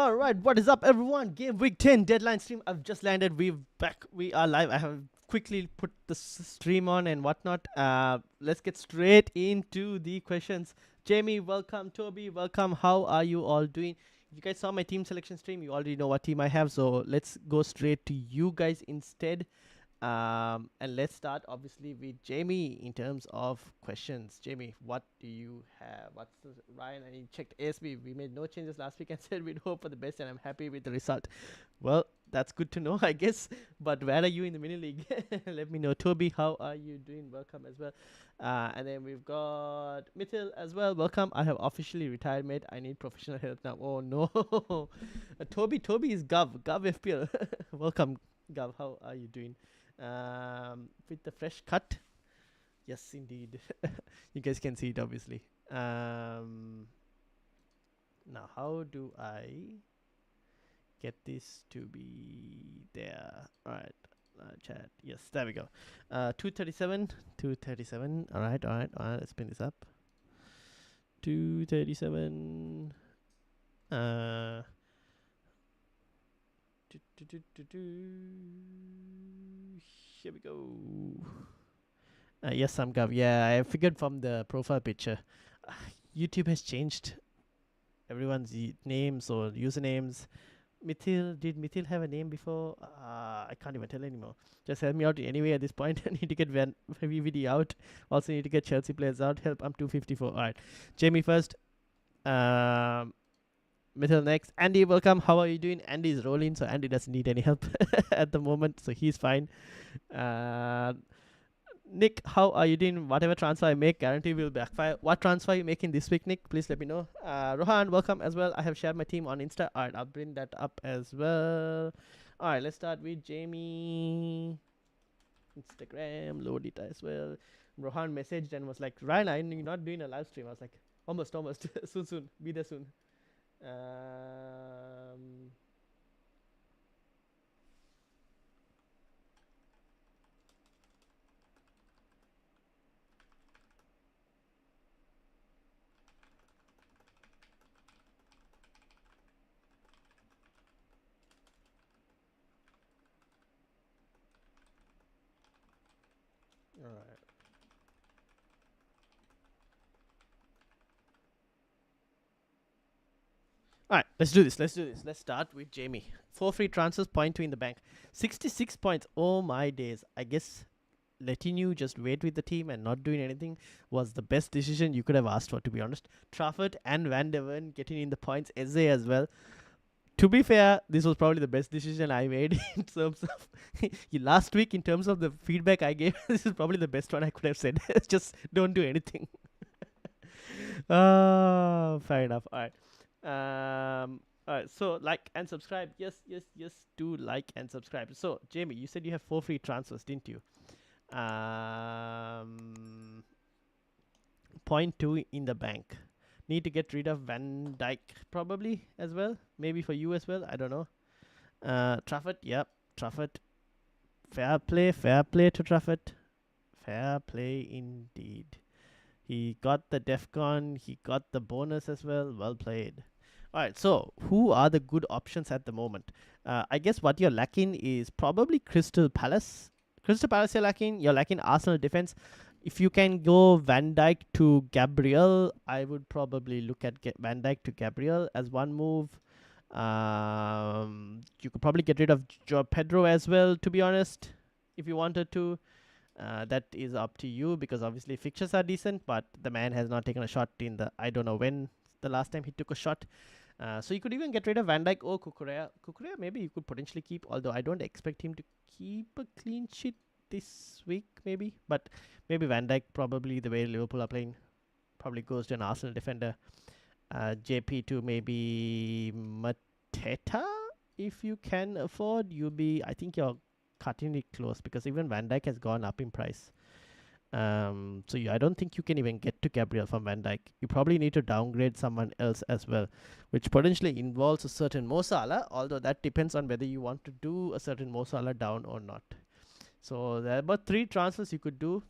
All right, what is up, everyone? Game week 10 deadline stream. I've just landed. We're back. We are live. I have quickly put the stream on and whatnot. Let's get straight into the questions. Jamie, welcome. Toby, welcome. How are you all doing? If you guys saw my team selection stream, you already know what team I have. So let's go straight to you guys instead. And let's start obviously with Jamie in terms of questions. Jamie, what do you have? What's the Ryan? I checked ASB. We made no changes last week and said we'd hope for the best, and I'm happy with the result. Well, that's good to know, I guess. But where are you in the mini league? Let me know. Toby, how are you doing? Welcome as well. And then we've got Mithil as well. Welcome. I have officially retired, mate. I need professional help now. Oh no. Toby is Gov FPL. Welcome, Gov. How are you doing? With the fresh cut, yes indeed. You guys can see it obviously. Now how do I get this to be there? All right, chat, yes, there we go. 237. All right, let's spin this up. 237. Here we go. Yes, I'm Gav. Yeah, I figured from the profile picture. YouTube has changed everyone's names or usernames. Mithil, did Mithil have a name before? I can't even tell anymore. Just help me out anyway at this point. I need to get VVD out. Also need to get Chelsea players out. Help, I'm 254. Alright. Jamie first. Mithil next. Andy, welcome. How are you doing? Andy is rolling, so Andy doesn't need any help at the moment, so he's fine. Nick, how are you doing? Whatever transfer I make, guarantee will backfire. What transfer are you making this week, Nick? Please let me know. Rohan, welcome as well. I have shared my team on Insta. Alright, I'll bring that up as well. Alright, let's start with Jamie. Instagram, load it as well. Rohan messaged and was like, Ryan, you're not doing a live stream. I was like, almost. soon. Be there soon. Alright. Alright, let's do this. Let's start with Jamie. 4 free transfers, 0.2 in the bank. 66 points. Oh my days. I guess letting you just wait with the team and not doing anything was the best decision you could have asked for, to be honest. Trafford and Van der Ven getting in the points. Eze as well. To be fair, this was probably the best decision I made in terms of last week. In terms of the feedback I gave, this is probably the best one I could have said. Just don't do anything. Fair enough. Alright. Alright, so like and subscribe. Yes, do like and subscribe. So Jamie, you said you have 4 free transfers, didn't you? 0.2 in the bank. Need to get rid of Van Dijk probably as well. Maybe for you as well. I don't know. Trafford, yep, Trafford. Fair play to Trafford. Fair play indeed. He got the DEFCON. He got the bonus as well. Well played. Alright, so who are the good options at the moment? I guess what you're lacking is probably Crystal Palace. Crystal Palace you're lacking Arsenal defense. If you can go Van Dijk to Gabriel, I would probably look at Van Dijk to Gabriel as one move. You could probably get rid of Joao Pedro as well, to be honest, if you wanted to. That is up to you, because obviously fixtures are decent, but the man has not taken a shot in the, I don't know when the last time he took a shot. So you could even get rid of Van Dijk or Cucurella. Cucurella maybe you could potentially keep, although I don't expect him to keep a clean sheet this week maybe. But maybe Van Dijk, probably the way Liverpool are playing, probably goes to an Arsenal defender. JP to maybe Mateta, if you can afford. I think you're cutting it close, because even Van Dijk has gone up in price. So I don't think you can even get to Gabriel from Van Dijk. You probably need to downgrade someone else as well, which potentially involves a certain Mo Salah, although that depends on whether you want to do a certain Mo Salah down or not. So there are about 3 transfers you could do.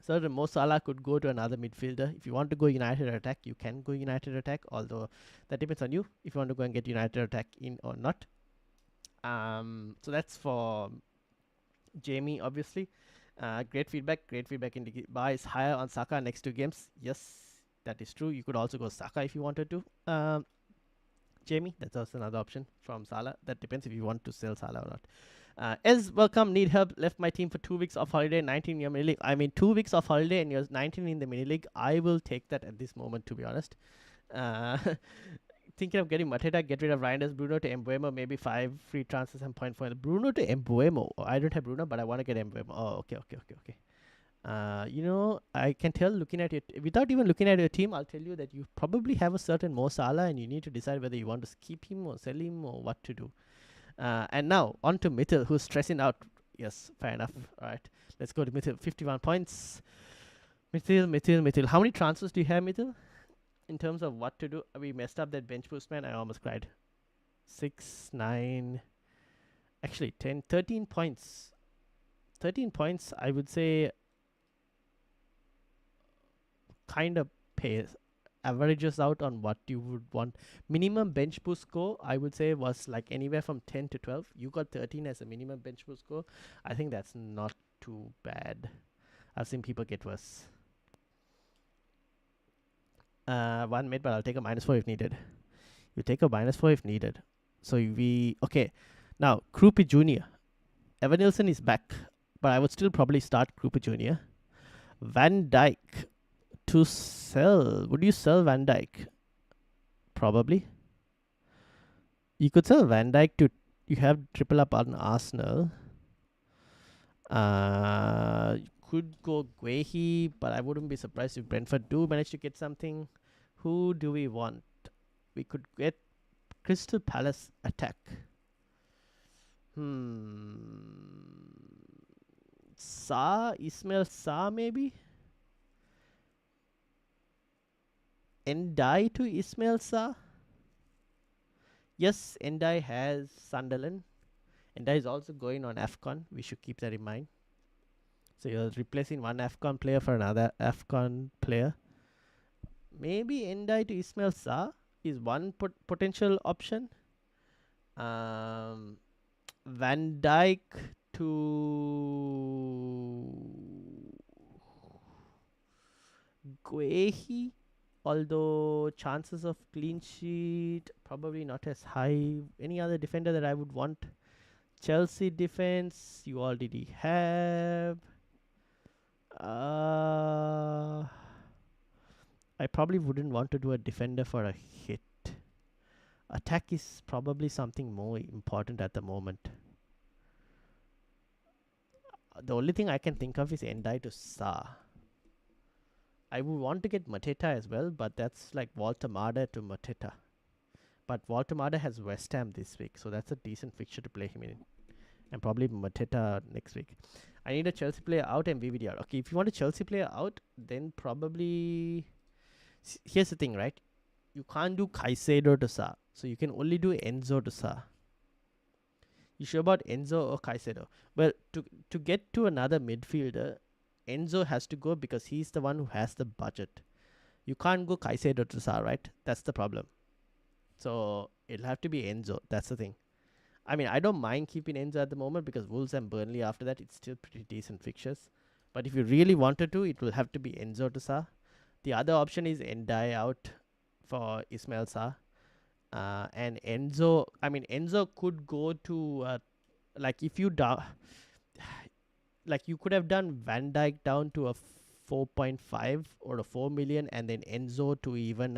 So the Mo Salah could go to another midfielder. If you want to go United attack, you can go United attack. Although that depends on you if you want to go and get United attack in or not. So that's for Jamie, obviously. Great feedback. Great feedback. In the bar is higher on Saka next 2 games. Yes, that is true. You could also go Saka if you wanted to. Jamie, that's also another option from Salah. That depends if you want to sell Salah or not. Ez, welcome. Need help. Left my team for 2 weeks off holiday. 19 in your mini league. I mean, 2 weeks off holiday and you're 19 in the mini league. I will take that at this moment, to be honest. Thinking of getting Mateta, get rid of Reinders, Bruno to Embuemo, maybe 5 free transfers and 0.4. Bruno to Embuemo. Oh, I don't have Bruno, but I want to get Embuemo. Oh, okay. I can tell looking at it without even looking at your team. I'll tell you that you probably have a certain Mo Salah, and you need to decide whether you want to keep him or sell him or what to do. And now on to Mitchell, who's stressing out. Yes, fair enough. All right, let's go to Mitchell. 51 points. Mitchell. How many transfers do you have, Mitchell? In terms of what to do, we messed up that bench boost, man. I almost cried. 6, 9, actually 10, 13 points. 13 points, I would say, kind of averages out on what you would want. Minimum bench boost score, I would say, was like anywhere from 10 to 12. You got 13 as a minimum bench boost score. I think that's not too bad. I've seen people get worse. 1 mid, but I'll take a -4 if needed. You take a -4 if needed. So okay. Now, Krupi Jr. Evan Nilsson is back, but I would still probably start Krupi Jr. Van Dijk to sell. Would you sell Van Dijk? Probably. You could sell Van Dijk to. You have triple up on Arsenal. Could go Guehi, but I wouldn't be surprised if Brentford do manage to get something. Who do we want? We could get Crystal Palace attack. Ismail Sa maybe? Endai to Ismail Sa? Yes, Endai has Sunderland. Endai is also going on AFCON. We should keep that in mind. So you're replacing one AFCON player for another AFCON player. Maybe Endai to Ismail Sa is one potential option. Van Dijk to Guehi, although chances of clean sheet probably not as high. Any other defender that I would want? Chelsea defense you already have. I probably wouldn't want to do a defender for a hit. Attack is probably something more important at the moment. The only thing I can think of is Endai to Sa. I would want to get Mateta as well, but that's like Walter Mada to Mateta. But Walter Mada has West Ham this week, so that's a decent fixture to play him in. And probably Mateta next week. I need a Chelsea player out and VVD out. Okay, if you want a Chelsea player out, then probably... Here's the thing, right? You can't do Caicedo to Sa. So you can only do Enzo to Sa. You sure about Enzo or Caicedo? Well, to get to another midfielder, Enzo has to go because he's the one who has the budget. You can't go Caicedo to Sa, right? That's the problem. So it'll have to be Enzo. That's the thing. I mean, I don't mind keeping Enzo at the moment because Wolves and Burnley after that, it's still pretty decent fixtures. But if you really wanted to, it will have to be Enzo to Sa. The other option is Endai out for Ismail Sa. And Enzo, Enzo could go to, if you you could have done Van Dijk down to a 4.5 or a 4 million, and then Enzo to even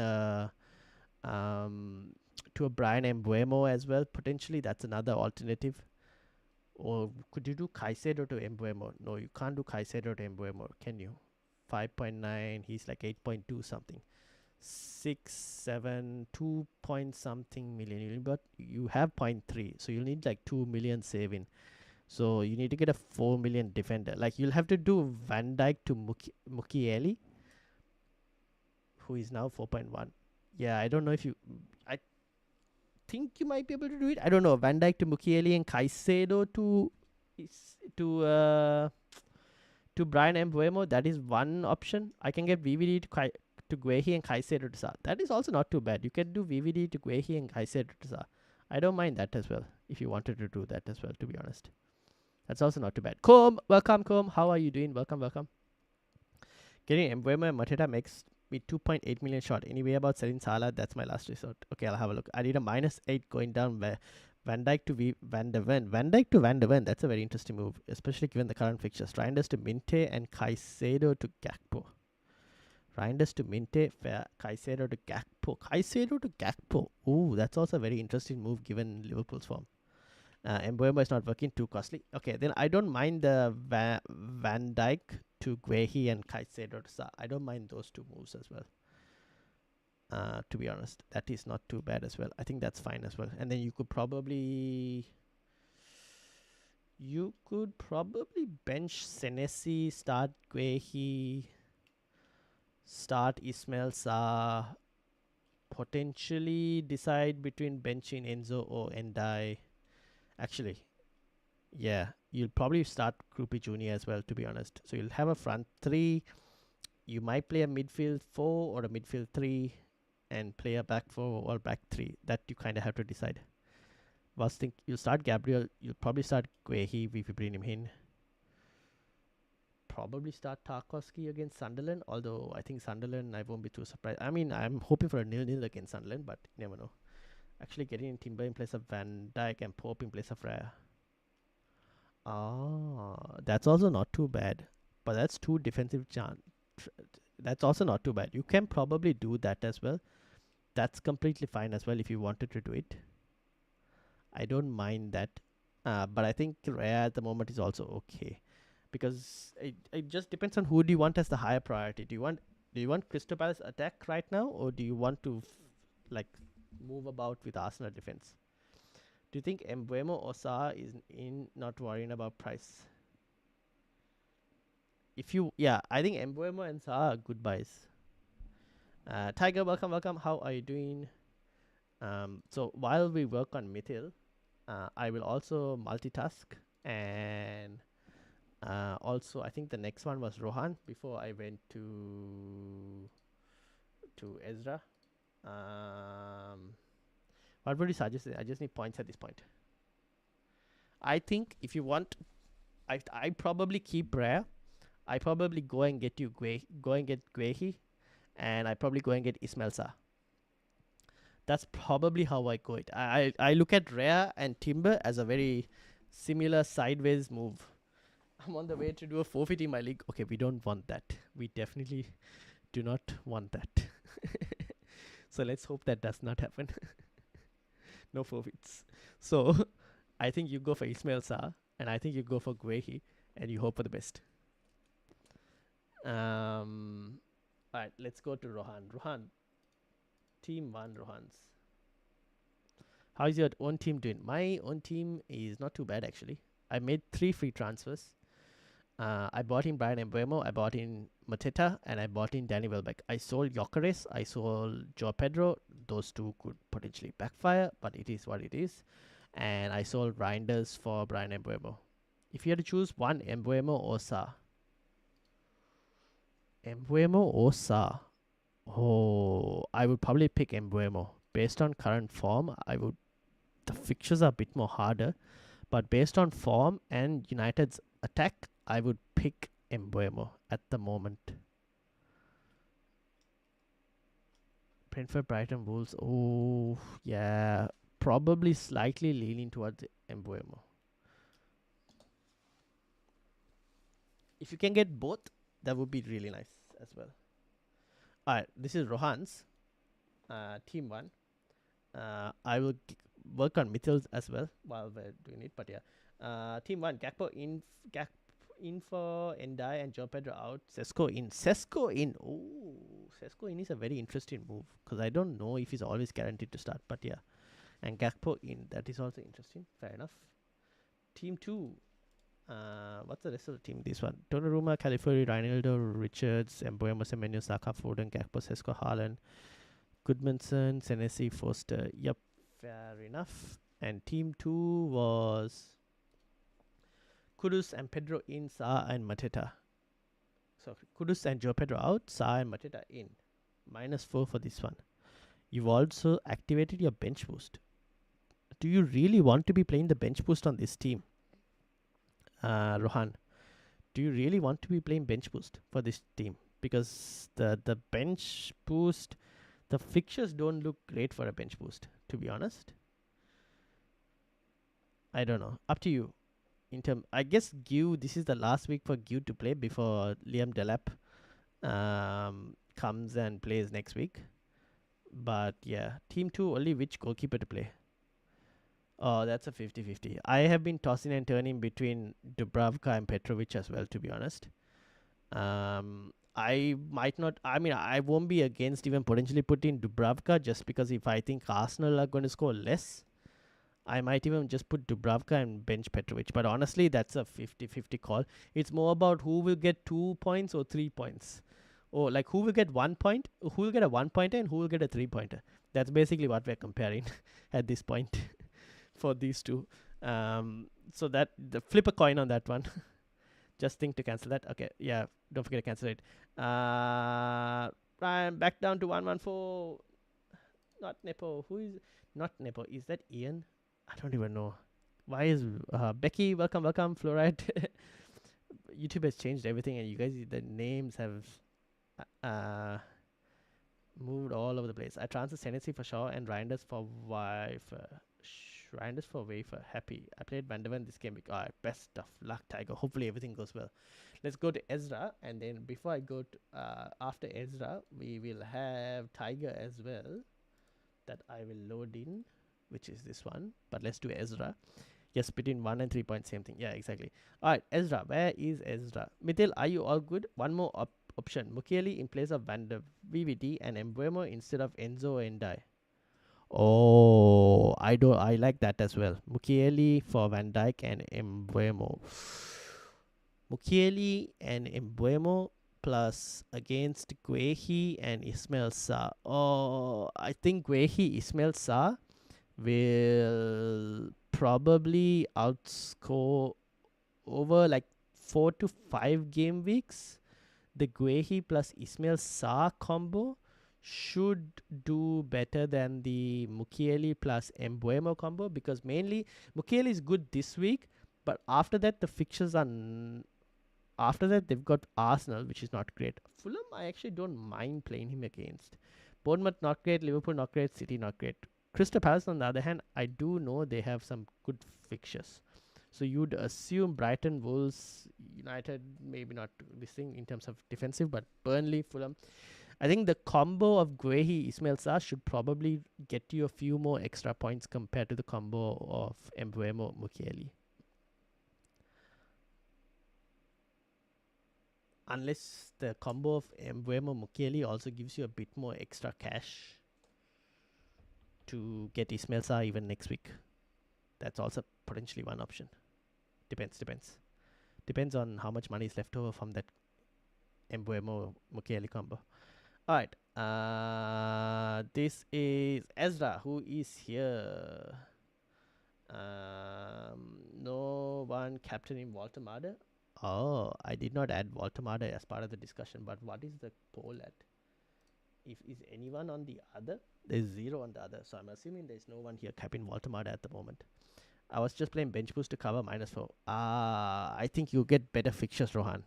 to a Brian Embuemo as well. Potentially, that's another alternative. Or could you do Caicedo to Embuemo? No, you can't do Caicedo to Embuemo, can you? 5.9, he's like 8.2 something. 6, 7, 2 point something million. But you have 0.3, so you'll need like 2 million saving. So you need to get a 4 million defender. Like you'll have to do Van Dijk to Mukiele, who is now 4.1. Yeah, I don't know if you... I think you might be able to do it. I don't know. Van Dijk to Mukiele and Caicedo to to Brian Mbuemo, that is one option. I can get VVD to Guehi and Caicedo to Sa. That is also not too bad. You can do VVD to Guehi and Caicedo to Sa. I don't mind that as well, if you wanted to do that as well, to be honest. That's also not too bad. Com, welcome, Com. How are you doing? Welcome, welcome. Getting Mbuemo and Mateta makes me 2.8 million short. Anyway, about selling Salah, that's my last resort. Okay, I'll have a look. I need a -8 going down where Van Dijk to Van de Ven. Van Dijk to Van de Ven. That's a very interesting move, especially given the current fixtures. Reinders to Minte and Caicedo to Gakpo. Reinders to Minte, Caicedo to Gakpo. Caicedo to Gakpo. Ooh, that's also a very interesting move given Liverpool's form. Mbuemo is not working, too costly. Okay, then I don't mind the Van Dijk to Guehi and Caicedo to Sa. I don't mind those two moves as well. To be honest, that is not too bad as well. I think that's fine as well. And then you could probably bench Senesi, start Guehi, start Ismail Sa, potentially decide between benching Enzo or Endai. Actually, yeah, you'll probably start Krupi Jr. as well, to be honest. So you'll have a front three. You might play a midfield 4 or a midfield 3 and play a back 4 or back 3. That you kind of have to decide. Was think you'll start Gabriel. You'll probably start Guehi if you bring him in. Probably start Tarkowski against Sunderland. Although I think Sunderland, I won't be too surprised. I mean, I'm hoping for a 0-0 against Sunderland, but you never know. Actually, getting in Timber in place of Van Dijk and Pope in place of Raya. That's also not too bad. But that's two defensive that's also not too bad. You can probably do that as well. That's completely fine as well if you wanted to do it. I don't mind that. But I think Raya at the moment is also okay. Because it just depends on who do you want as the higher priority. Do you want Crystal Palace attack right now, or do you want to move about with Arsenal defense? Do you think Mbuemo or Sa is in not worrying about price? I think Mbuemo and Sa are good buys. Tiger, welcome, welcome. How are you doing? So while we work on Mithil, I will also multitask, and also I think the next one was Rohan before I went to Ezra. What would you suggest? I just need points at this point. I think if you want, I probably keep Rare. I probably go and get Guehi, and I probably go and get Ismail Sa. That's probably how I go it. I look at Rare and Timber as a very similar sideways move. I'm on the way to do a forfeit in my league. Okay, we don't want that. We definitely do not want that. So let's hope that does not happen. No forfeits. So I think you go for Ismail Sa, and I think you go for Guehi, and you hope for the best. Alright, let's go to Rohan. Rohan, team 1 Rohans. How is your own team doing? My own team is not too bad actually. I made 3 free transfers. I bought in Brian Mbuemo, I bought in Mateta, and I bought in Danny Welbeck. I sold Gyökeres, I sold Joao Pedro. Those two could potentially backfire, but it is what it is. And I sold Reinders for Brian Mbuemo. If you had to choose one, Mbuemo or Sa? Mbuemo or Sa? Oh, I would probably pick Mbuemo. Based on current form, the fixtures are a bit more harder. But based on form and United's attack, I would pick Mbuemo at the moment. Brentford, Brighton, Wolves. Oh, yeah. Probably slightly leaning towards Mbuemo. If you can get both, that would be really nice as well. Alright, this is Rohan's team 1. I will work on Mithil's as well while we're doing it. But yeah, team 1, Gakpo in for Endai and Joao Pedro out. Sesko in. Oh, Sesko in is a very interesting move because I don't know if he's always guaranteed to start. But yeah, and Gakpo in. That is also interesting. Fair enough. Team 2. What's the rest of the team? This one: Donnarumma, Califury, Reinildo, Richards, Mbuemo, Semenyo, Saka, Foden, Gakpo, Sesko, Haaland, Goodmanson, Senesi, Foster. Yep, fair enough. And team 2 was Kudus and Pedro in, Sa and Mateta. So Kudus and Joe Pedro out, Sa and Mateta in. -4 for this one. You've also activated your bench boost. Do you really want to be playing the bench boost on this team? Rohan, do you really want to be playing bench boost for this team? Because the bench boost, the fixtures don't look great for a bench boost, to be honest. I don't know. Up to you. I guess Gu, this is the last week for Gu to play before Liam Delap comes and plays next week. But yeah, team 2 only which goalkeeper to play? Oh, that's a 50-50. I have been tossing and turning between Dubravka and Petrovic as well, to be honest. I might not. I mean, I won't be against even potentially putting Dubravka just because if I think Arsenal are going to score less, I might even just put Dubravka and bench Petrovic. But honestly, that's a 50-50 call. It's more about who will get 2 points or 3 points. Or like who will get 1 point, who will get a 1-pointer and who will get a 3-pointer. That's basically what we're comparing at this point for these two. So that flip a coin on that one. Just think to cancel that. Okay, yeah, don't forget to cancel it. Brian, back down to 114. Not Nepo. Who is not Nepo? Is that Ian? I don't even know. Why is Becky? Welcome. Fluoride. YouTube has changed everything, and you guys, the names have moved all over the place. I transferred Senesi for Shaw and Reinders for Wafer. Reinders for Wafer. Happy. I played Van der Ven this game. Alright, best of luck, Tiger. Hopefully everything goes well. Let's go to Ezra, and then before I go to after Ezra, we will have Tiger as well. That I will load in, which is this one. But let's do Ezra. Yes, between 1 and 3 points, same thing. Yeah, exactly. Alright, Ezra. Where is Ezra? Mithil, are you all good? One more option. Mukiele in place of Van der VVD and Embuemo instead of Enzo and Dai. Oh, I like that as well. Mukiele for Van Dijk and Embuemo. Mukiele and Embuemo plus against Guehi and Ismail Sarr. Oh, I think Guehi Ismail Sarr will probably outscore over like 4 to 5 game weeks. The Guehi plus Ismail Sarr combo should do better than the Mukiele plus Embuemo combo, because mainly Mukiele is good this week, but after that the fixtures are after that they've got Arsenal, which is not great. Fulham, I actually don't mind playing him against. Bournemouth not great, Liverpool not great, City not great. Crystal Palace on the other hand, I do know they have some good fixtures. So you'd assume Brighton, Wolves, United, maybe not this thing in terms of defensive, but Burnley, Fulham. I think the combo of Guehi, Ismail Sarr should probably get you a few more extra points compared to the combo of Embuemo, Mukiele. Unless the combo of Embuemo, Mukiele also gives you a bit more extra cash to get Ismail Sarr even next week. That's also potentially one option. Depends on how much money is left over from that Embuemo Mukiele combo. Alright. This is Ezra who is here. No one captaining Walter Marder. Oh, I did not add Walter Marder as part of the discussion, but what is the poll at? If is anyone on the other? There's 0 on the other, so I'm assuming there's no one here capping Walter Marder at the moment. I was just playing bench boost to cover -4. I think you get better fixtures, Rohan.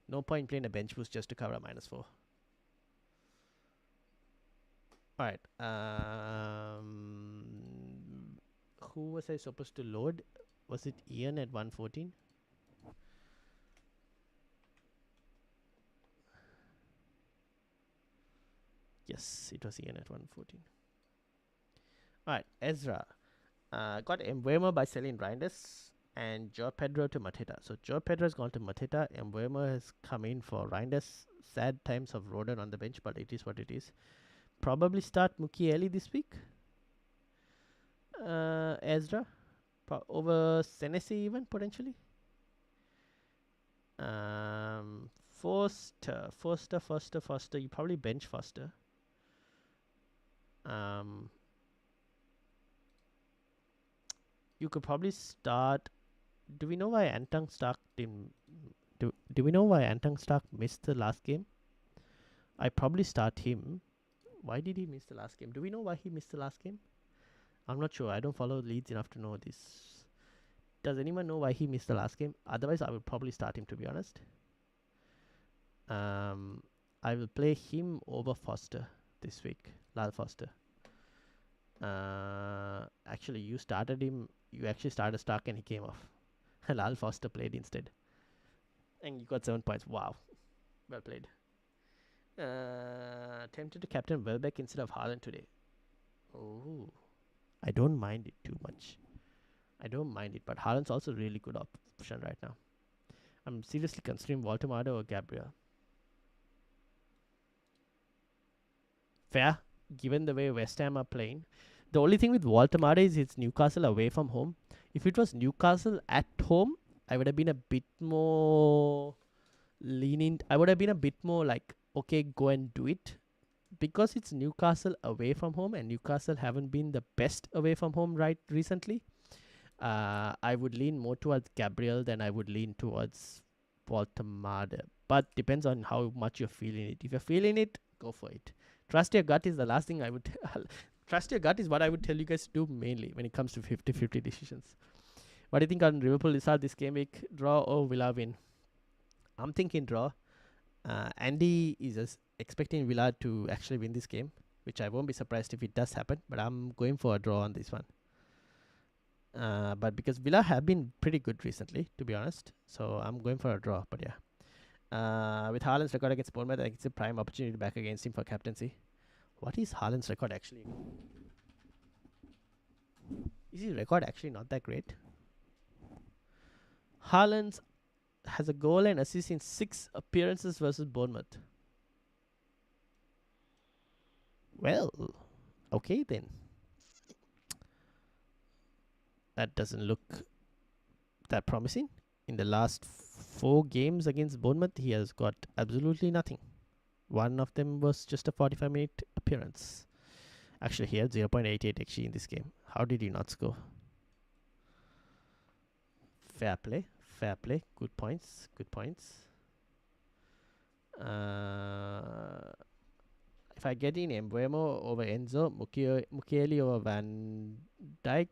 No point playing a bench boost just to cover a -4. Alright. Who was I supposed to load? Was it Ian at 114? Yes, it was Ian at 114. Alright, Ezra. Got Embuemo by selling Reinders and Joe Pedro to Mateta. So Joe Pedro has gone to Mateta. Embuemo has come in for Reinders. Sad times of Roden on the bench, but it is what it is. Probably start Mukiele this week. Ezra. Over Senesi even, potentially. Foster. You probably bench Foster. You could probably start. Do we know why Antang Do we know why Antang Stark missed the last game? I probably start him. Why did he miss the last game? Do we know why he missed the last game? I'm not sure. I don't follow Leeds enough to know this. Does anyone know why he missed the last game? Otherwise, I would probably start him, to be honest. I will play him over Foster this week. Lal Foster. Actually, you started him. You actually started Stark and he came off. Lal Foster played instead. And you got 7 points. Wow. Well played. Tempted to captain Welbeck instead of Haaland today. Oh. I don't mind it too much. I don't mind it, but Haaland's also really good option right now. I'm seriously considering Walter or Gabriel. Fair, given the way West Ham are playing. The only thing with Walter is it's Newcastle away from home. If it was Newcastle at home, I would have been a bit more lenient. I would have been a bit more like, okay, go and do it. Because it's Newcastle away from home and Newcastle haven't been the best away from home recently, I would lean more towards Gabriel than I would lean towards Walter. But depends on how much you're feeling it. If you're feeling it, go for it. Trust your gut is the last thing I would trust your gut is what I would tell you guys to do mainly when it comes to 50-50 decisions. What do you think on Liverpool result this game week? Draw or Villa win? I'm thinking draw. Andy is expecting Villa to actually win this game, which I won't be surprised if it does happen, but I'm going for a draw on this one. But because Villa have been pretty good recently, to be honest, so I'm going for a draw. But yeah, with Haaland's record against Bournemouth, I think it's a prime opportunity back against him for captaincy. What is Haaland's record actually? Is his record actually not that great? Haaland has a goal and assist in 6 appearances versus Bournemouth. Well, okay then. That doesn't look that promising. In the last 4 games against Bournemouth, he has got absolutely nothing. One of them was just a 45-minute appearance. Actually, he had 0.88 XG in this game. How did he not score? Fair play. Fair play. Good points. Good points. If I get in Embuemo over Enzo, Mukiele over Van Dijk,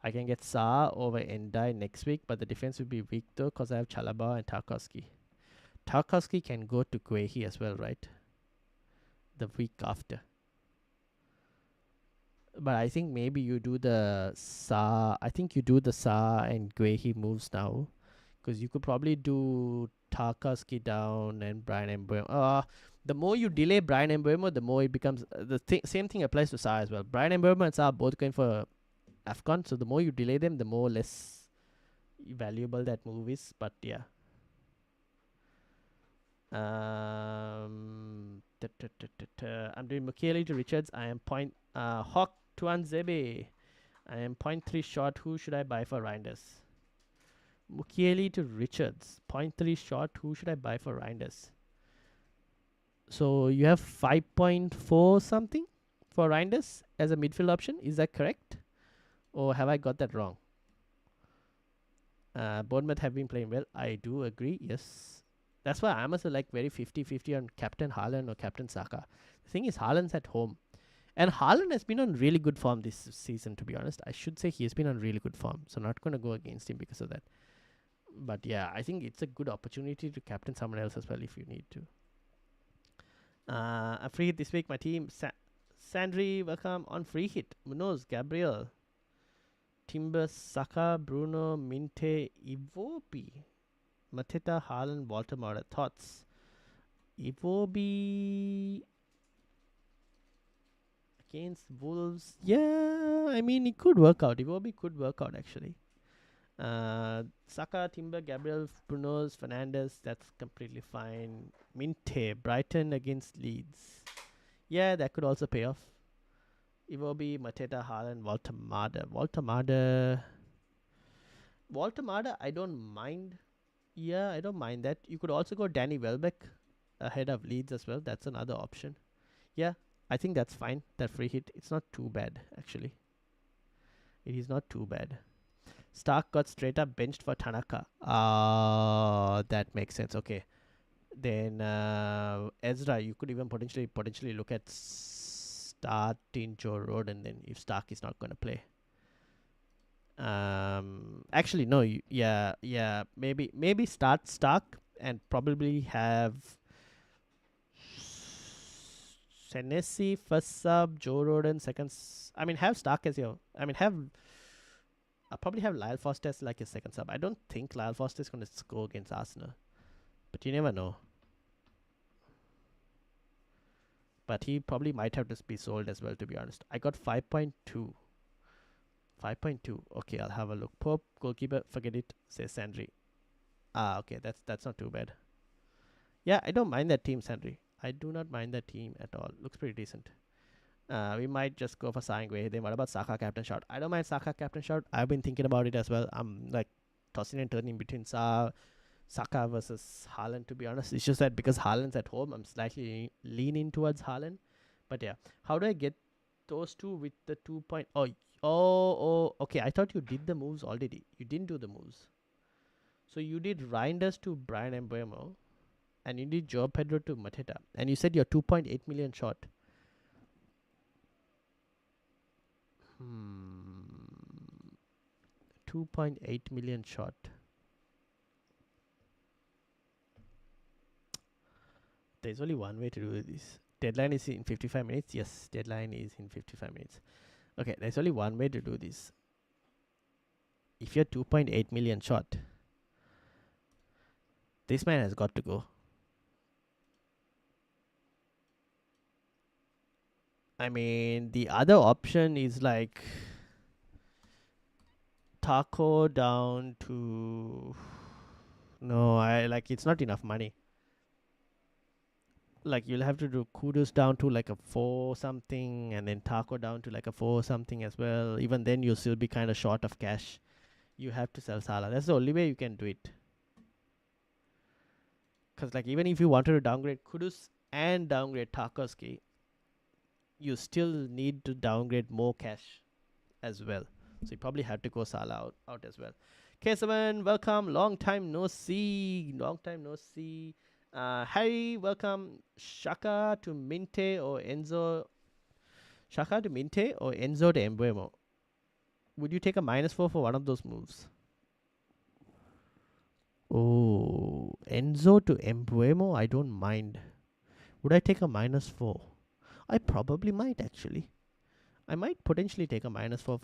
I can get Sa over Endai next week, but the defense will be weak though because I have Chalaba and Tarkowski. Tarkowski can go to Guehi as well, right? The week after. But I think maybe you do the Sa. I think you do the Sa and Guehi moves now, because you could probably do Tarkowski down and Brian Mbeumo. The more you delay Brian Mbeumo, the more it becomes same thing applies to Sa as well. Brian Mbeumo and Sa are both going for AFCON, so the more you delay them, the more less valuable that move is. But yeah. I'm doing Mukiele to Richards. I am Hawk Tuanzebe. I am 0.3 short. Who should I buy for Reinders? Mukiele to Richards. 0.3 short. Who should I buy for Reinders? So you have 5.4 something for Reinders as a midfield option. Is that correct? Or have I got that wrong? Bournemouth have been playing well. I do agree. Yes. That's why I'm also like very 50-50 on Captain Haaland or Captain Saka. The thing is, Haaland's at home. And Haaland has been on really good form this season, to be honest. I should say he has been on really good form. So not going to go against him because of that. But yeah, I think it's a good opportunity to captain someone else as well if you need to. A free hit this week. My team, Sandri, welcome on free hit. Munoz, Gabriel, Timber, Saka, Bruno, Minte, Iwobi, Mateta, Haaland, Walter Maurer. Thoughts? Iwobi against Wolves. Yeah, I mean, it could work out. Iwobi could work out, actually. Saka, Timber, Gabriel, Brunos, Fernandes. That's completely fine. Minte, Brighton against Leeds. Yeah, that could also pay off. Iwobi, Mateta, Haaland, Walter Mada, I don't mind. Yeah, I don't mind that. You could also go Danny Welbeck ahead of Leeds as well. That's another option. Yeah, I think that's fine. That free hit. It's not too bad, actually. It is not too bad. Stark got straight up benched for Tanaka. That makes sense. Okay. Then Ezra, you could even potentially look at starting Joe Roden then if Stark is not going to play. Actually no, maybe start Stark and probably have Senesi first sub, Joe Roden second. I mean, have Stark as your. I mean, have. I'll probably have Lyle Foster as like a second sub. I don't think Lyle Foster is going to score against Arsenal, but you never know. But he probably might have to be sold as well, to be honest. I got 5.2. 5.2. Okay, I'll have a look. Pope, goalkeeper, forget it, says Sandry. Okay, that's not too bad. Yeah, I don't mind that team, Sandry. I do not mind that team at all. Looks pretty decent. We might just go for Sangway. Then what about Saka captain shot? I don't mind Saka captain shot. I've been thinking about it as well. I'm like tossing and turning between Saka versus Haaland, to be honest. It's just that because Haaland's at home, I'm slightly leaning towards Haaland. But yeah, how do I get those two with the 2 point? Okay. I thought you did the moves already. You didn't do the moves. So you did Reinders to Brian Mbuemo, and you did Joe Pedro to Mateta, and you said you're 2.8 million short. 2.8 million short. There's only one way to do this. Deadline is in 55 minutes. Yes, deadline is in 55 minutes. Okay, there's only one way to do this. If you're 2.8 million short, this man has got to go. I mean, the other option is like Taco down to. No, it's not enough money. Like you'll have to do Kudus down to like a 4 something, and then Taco down to like a 4 something as well. Even then, you'll still be kind of short of cash. You have to sell Salah. That's the only way you can do it. Because like even if you wanted to downgrade Kudus and downgrade Tarkowski, you still need to downgrade more cash as well. So you probably had to go Salah out as well. K7, welcome. Long time no see. Harry, welcome. Shaka to Minte or Enzo. Shaka to Minte or Enzo to Embuemo. Would you take a -4 for one of those moves? Oh, Enzo to Embuemo, I don't mind. Would I take a -4? I probably might actually. I might potentially take a -4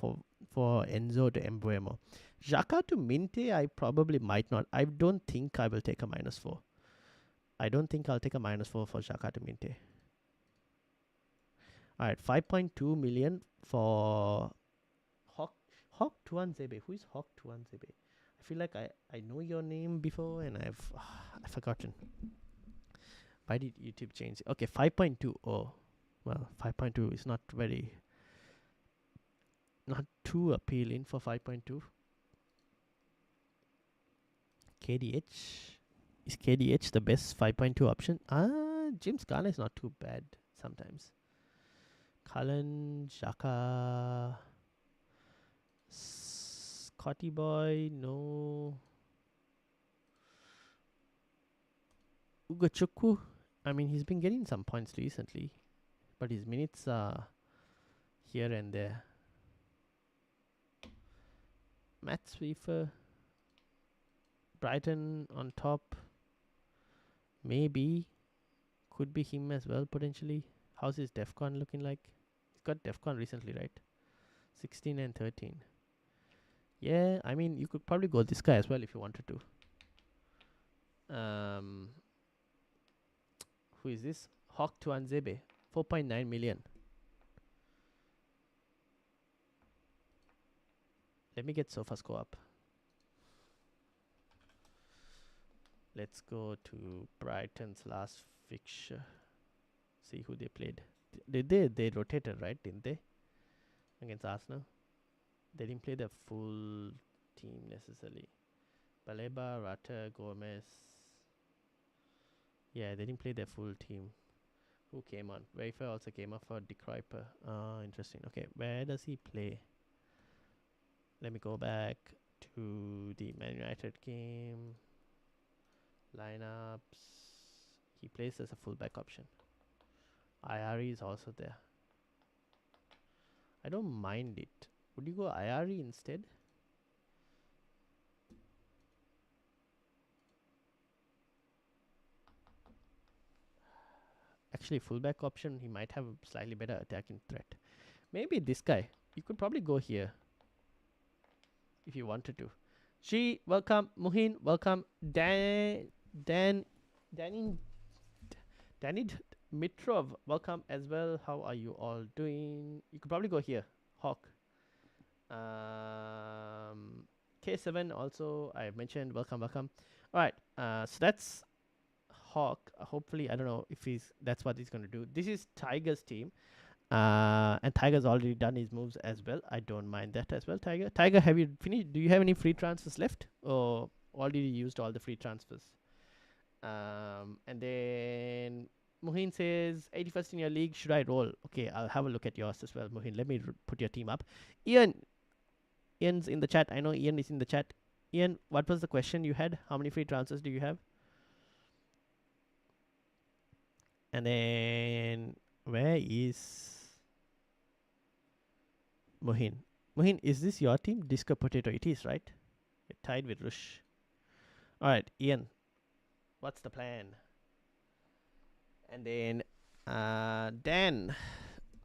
for Enzo to Embuemo. Xhaka to Minte, I probably might not. I don't think I will take a -4. I don't think I'll take a -4 for Xhaka to Minte. Alright, 5.2 million for Hawk Tuanzebe. Who is Hawk Tuanzebe? I feel like I know your name before and I've forgotten. Why did YouTube change? Okay, 5.2. Oh, well, 5.2 is not too appealing for 5.2. KDH. Is KDH the best 5.2 option? James Garner is not too bad sometimes. Cullen, Xhaka, Scotty Boy, no. Ugochukwu, I mean, he's been getting some points recently, but his minutes are here and there. Matt Swiefer, Brighton on top. Maybe. Could be him as well, potentially. How's his DEFCON looking like? He's got DEFCON recently, right? 16 and 13. Yeah, I mean, you could probably go this guy as well if you wanted to. Who is this? Hawk Tuanzebe. 4.9 million. Let me get SofaScore up. Let's go to Brighton's last fixture. See who they played. They rotated, right? Didn't they? Against Arsenal. They didn't play the full team necessarily. Baleba, Rata, Gomez. Yeah, they didn't play their full team. Who came on? Wafer also came up for De Kuyper. Interesting. Okay, where does he play? Let me go back. to the Man United game. Lineups. He plays as a fullback option. IRE is also there. I don't mind it. Would you go IRE instead? Actually, fullback option, he might have a slightly better attacking threat. Maybe this guy. You could probably go here if you wanted to. She, welcome. Muhin, welcome. Danny Mitrov, welcome as well. How are you all doing? You could probably go here. Hawk. K7 also, I mentioned. Welcome. All right. So that's Hawk. Hopefully, I don't know if that's what he's going to do. This is Tiger's team. And Tiger's already done his moves as well. I don't mind that as well. Tiger, have you finished? Do you have any free transfers left, or already used all the free transfers? And then Muhin says 81st in your league. Should I roll? Okay, I'll have a look at yours as well, Muhin. Let me put your team up. Ian's in the chat. I know Ian is in the chat. Ian, what was the question you had? How many free transfers do you have? And then where is Muhin? Muhin, is this your team? Disco Potato. It is, right? You're tied with Rush. Alright, Ian. What's the plan? And then Dan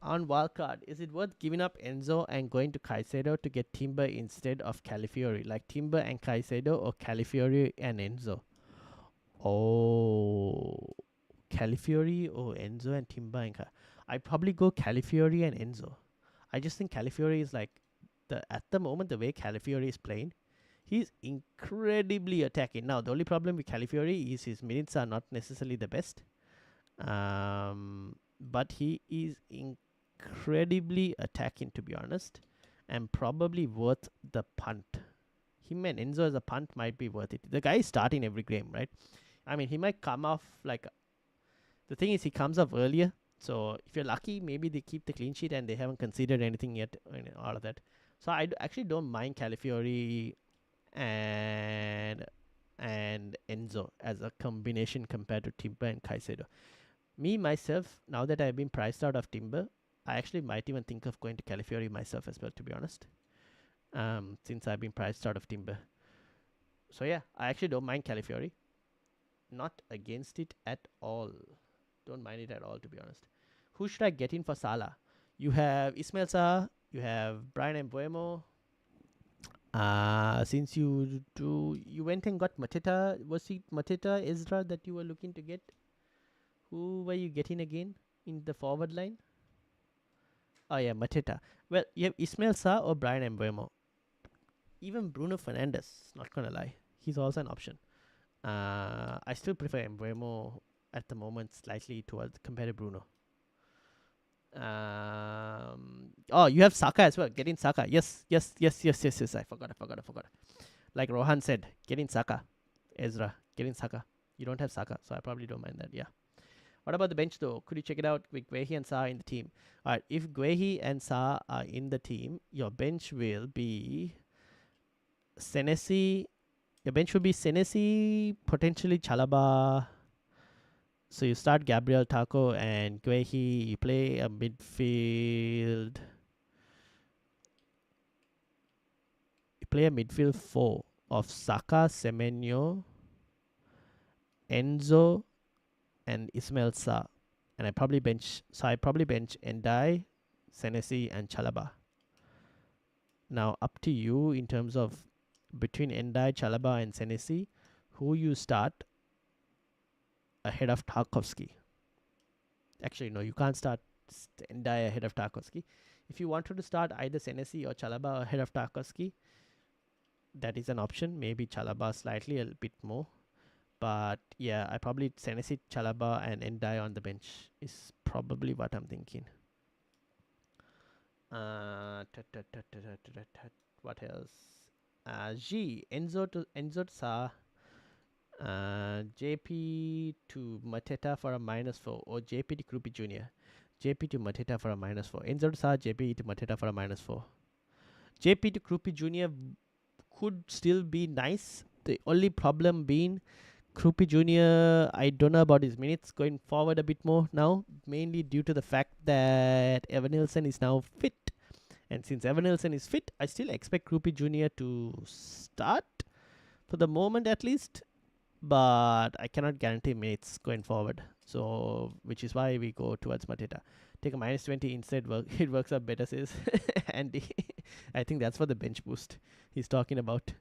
on wildcard. Is it worth giving up Enzo and going to Caicedo to get Timber instead of Calafiori? Like Timber and Caicedo, or Calafiori and Enzo? Oh, Calafiori or Enzo and Timber and I probably go Calafiori and Enzo. I just think Calafiori is like at the moment the way Calafiori is playing, he's incredibly attacking. Now the only problem with Calafiori is his minutes are not necessarily the best, but he is incredibly attacking, to be honest, and probably worth the punt. Him and Enzo as a punt might be worth it. The guy is starting every game, right? I mean, he might come off like. The thing is, he comes off earlier. So if you're lucky, maybe they keep the clean sheet and they haven't considered anything yet, all of that. So I actually don't mind Calafiori and Enzo as a combination compared to Timber and Caicedo. Me, myself, now that I've been priced out of Timber, I actually might even think of going to Calafiori myself as well, to be honest. Since I've been priced out of Timber. So yeah, I actually don't mind Calafiori. Not against it at all. Don't mind it at all, to be honest. Who should I get in for Salah? You have Ismail Sarr. You have Brian Mbuemo. Since you went and got Mateta. Was it Mateta, Ezra that you were looking to get? Who were you getting again in the forward line? Oh yeah, Mateta. Well, you have Ismail Sarr or Brian Mbuemo. Even Bruno Fernandes, not gonna lie, he's also an option. I still prefer Mbuemo at the moment slightly towards compared to Bruno. Oh, you have Saka as well. Get in Saka. Yes. I forgot. Like Rohan said, get in Saka. Ezra, get in Saka. You don't have Saka, so I probably don't mind that. Yeah. What about the bench though? Could you check it out with Guehi and Sarr in the team? Alright, if Guehi and Sarr are in the team, your bench will be Senesi. Your bench will be Senesi, potentially Chalaba. So you start Gabriel Taco and Guehi. You play a midfield. You play a midfield 4 of Saka, Semenyo, Enzo, and Ismail Sarr. And I probably bench Endai, Senesi, and Chalaba. Now up to you in terms of between Endai, Chalaba, and Senesi, who you start ahead of Tarkovsky. Actually, no, you can't start Endai ahead of Tarkovsky. If you wanted to start either Senesi or Chalaba ahead of Tarkovsky, that is an option. Maybe Chalaba slightly a bit more. But yeah, I probably Senesi, Chalaba, and Endai on the bench is probably what I'm thinking. What else? G, Enzo to Sarr. JP to Mateta for a -4, or JP to Krupi Jr. JP to Mateta for a -4. Enzo to Sarr, JP to Mateta for a -4. JP to Krupi Jr. could still be nice. The only problem being Krupi Jr., I don't know about his minutes going forward a bit more now, mainly due to the fact that Evan Nilsson is now fit. And since Evan Nilsson is fit, I still expect Krupi Jr. to start for the moment at least, but I cannot guarantee minutes going forward. So, which is why we go towards Mateta. Take a minus 20 instead, it works out better, says Andy. I think that's for the bench boost he's talking about.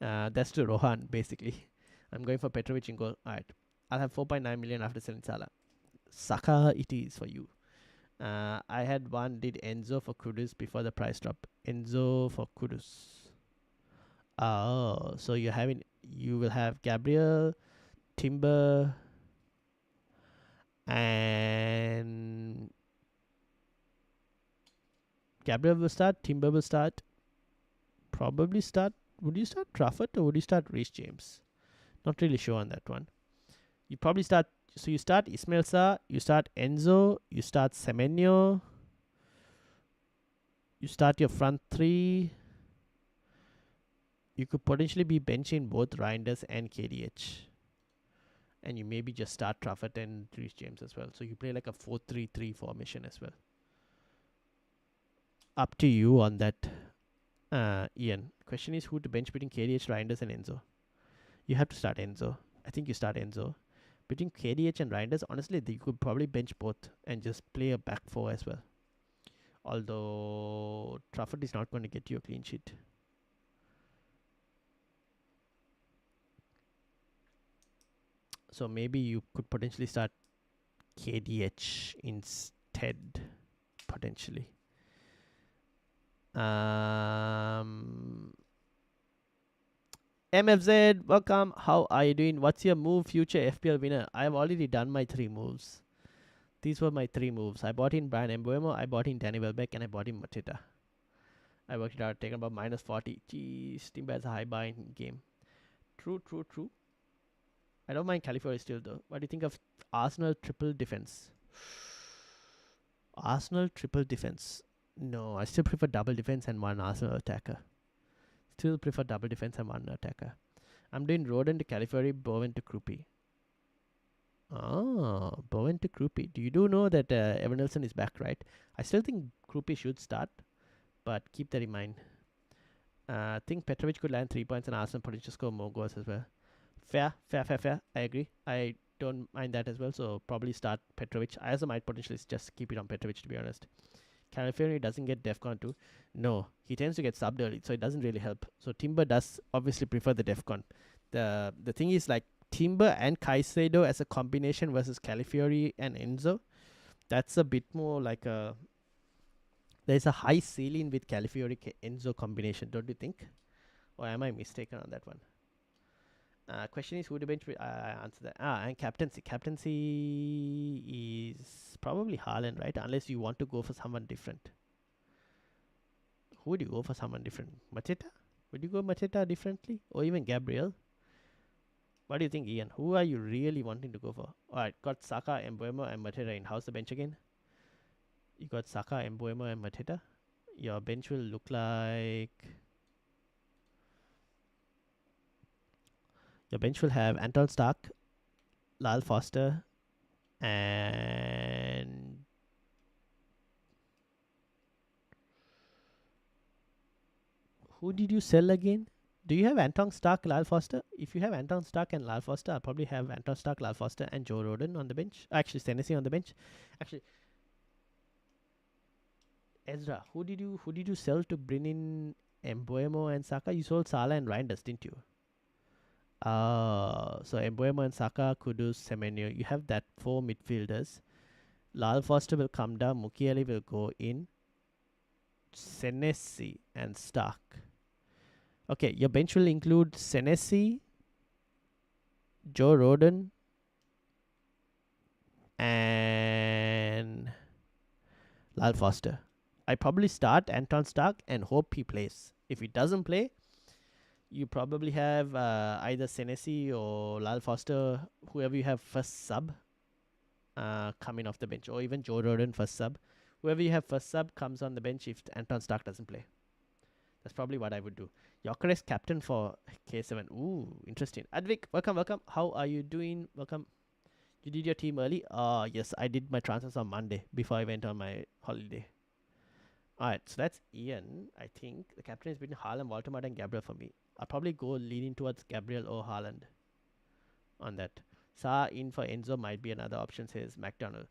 That's to Rohan, basically. I'm going for Petrovic in goal. Alright. I'll have 4.9 million after selling Salah. Saka it is for you. I had did Enzo for Kudus before the price drop. Enzo for Kudus. Oh, so you will have Gabriel, Timber, and Gabriel will start, Timber will start, probably start. Would you start Trafford or would you start Reece James? Not really sure on that one. You probably start. So you start Ismail Sarr, you start Enzo, you start Semenyo, you start your front three. You could potentially be benching both Reinders and KDH. And you maybe just start Trafford and Reece James as well. So you play like a 4-3-3 formation as well. Up to you on that, Ian. Question is who to bench between KDH, Reinders, and Enzo. You have to start Enzo. I think you start Enzo. Between KDH and Reinders, honestly, you could probably bench both and just play a back four as well. Although Trafford is not going to get you a clean sheet. So maybe you could potentially start KDH instead. Potentially. MFZ, welcome. How are you doing? What's your move, future FPL winner? I have already done my 3 moves. These were my 3 moves. I bought in Brian Mbuemo, I bought in Danny Welbeck, and I bought in Mateta. I worked it out, taken about minus 40. Jeez, Timber has a high buy in game. True. I don't mind California still though. What do you think of Arsenal triple defense? Arsenal triple defense. No, I still prefer double defense and 1 Arsenal attacker. Still prefer double defense and 1 attacker. I'm doing Roden to California, Bowen to Krupi. Oh, Bowen to Krupi. Do you know that Evan Nilsson is back, right? I still think Krupi should start, but keep that in mind. I think Petrovic could land 3 points and Arsenal potentially score more goals as well. Fair. I agree. I don't mind that as well. So probably start Petrovic. I also might potentially just keep it on Petrovic, to be honest. California doesn't get DEFCON 2. No, he tends to get subbed early, so it doesn't really help. So Timber does obviously prefer the DEFCON. The thing is, like, Timber and Caicedo as a combination versus Califiori and Enzo, that's a bit more like a... There's a high ceiling with Califiori-Enzo combination, don't you think? Or am I mistaken on that one? Question is who to bench? I answer that. And captaincy. Captaincy is probably Haaland, right? Unless you want to go for someone different. Who would you go for someone different? Mateta? Would you go Mateta differently? Or even Gabriel? What do you think, Ian? Who are you really wanting to go for? Alright, got Saka, Mbuemo, and Mateta in. How's the bench again? You got Saka, Mbuemo, and Mateta. Your bench will look like... Your bench will have Anton Stark, Lyle Foster, and... Who did you sell again? Do you have Anton Stark, Lyle Foster? If you have Anton Stark and Lyle Foster, I'll probably have Anton Stark, Lyle Foster, and Joe Roden on the bench. Actually, Tennessee on the bench. Actually, Ezra, who did you sell to bring in Mbuemo and Saka? You sold Salah and Reinders, didn't you? So Mbuemo and Saka, Kudus, Semenyo. You have that 4 midfielders. Lyle Foster will come down. Mukiele will go in. Senesi and Stark. Okay, your bench will include Senesi, Joe Roden, and Lyle Foster. I probably start Anton Stark and hope he plays. If he doesn't play, you probably have either Senesi or Lyle Foster, whoever you have first sub, coming off the bench, or even Joe Roden first sub. Whoever you have first sub comes on the bench if Anton Stark doesn't play. That's probably what I would do. Yokeres captain for K7. Ooh, interesting. Advik, welcome, welcome. How are you doing? Welcome. You did your team early? Yes, I did my transfers on Monday before I went on my holiday. Alright, so that's Ian. I think the captain is between Haaland, Waltermart, and Gabriel for me. I'll probably go leaning towards Gabriel or Haaland on that. Sa in for Enzo might be another option, says McDonald.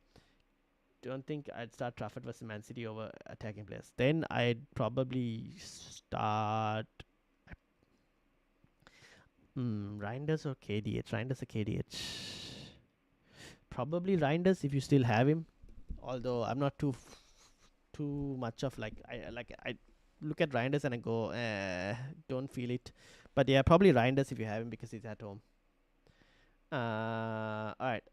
Don't think I'd start Trafford versus Man City over attacking players. Then I'd probably start Reinders or KDH. Reinders or KDH. Probably Reinders if you still have him. Although I'm not too much of I look at Reinders and I go don't feel it. But yeah, probably Reinders if you have him because he's at home. Alright.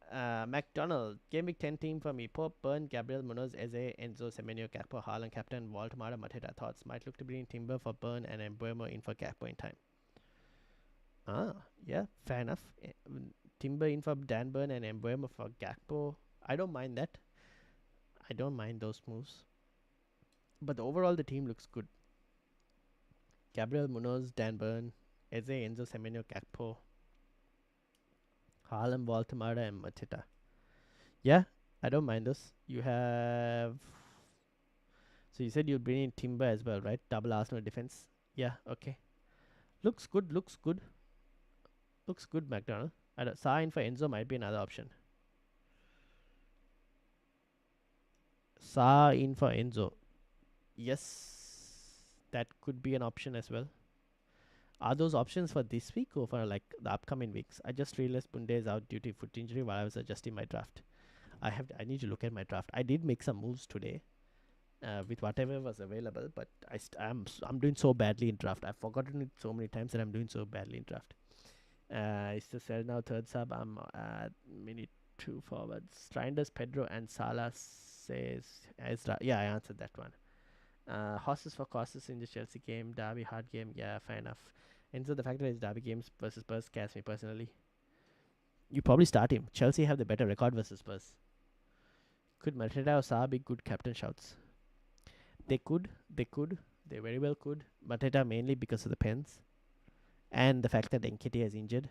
McDonald. Game week 10 team for me. Pope, Burn, Gabriel, Munoz, Eze, Enzo, Semenyo, Gakpo, Haaland, Captain, Waltemada, Mateta. Thoughts might look to bring Timber for Burn and Embuemo in for Gakpo in time. Yeah, fair enough. Timber in for Dan Burn and Embuemo for Gakpo. I don't mind that. I don't mind those moves. But overall, the team looks good. Gabriel, Munoz, Dan Burn, Eze, Enzo, Semenyo, Gakpo, Haaland, Waltemada, and Mateta. Yeah, I don't mind those. You have. So you said you'll bring in Timber as well, right? Double Arsenal defense. Yeah, okay. Looks good, looks good. Looks good, McDonald. Sa in for Enzo might be another option. Sa in for Enzo. Yes, that could be an option as well. Are those options for this week or for like the upcoming weeks? I just realized Bunde is out due to foot injury while I was adjusting my draft. I need to look at my draft. I did make some moves today, with whatever was available, but I'm doing so badly in draft. I've forgotten it so many times that I'm doing so badly in draft. It's the sell now third sub. I'm at minute 2 forwards. Reinders, Pedro, and Salah says Ezra. Yeah, I answered that one. Horses for courses in the Chelsea game. Derby hard game. Yeah, fair enough. And so the fact that it's Derby games versus Spurs scares me personally. You probably start him. Chelsea have the better record versus Spurs. Could Mateta or Saar be good captain shouts? They could. They very well could. Mateta mainly because of the pens. And the fact that Nketiah is injured.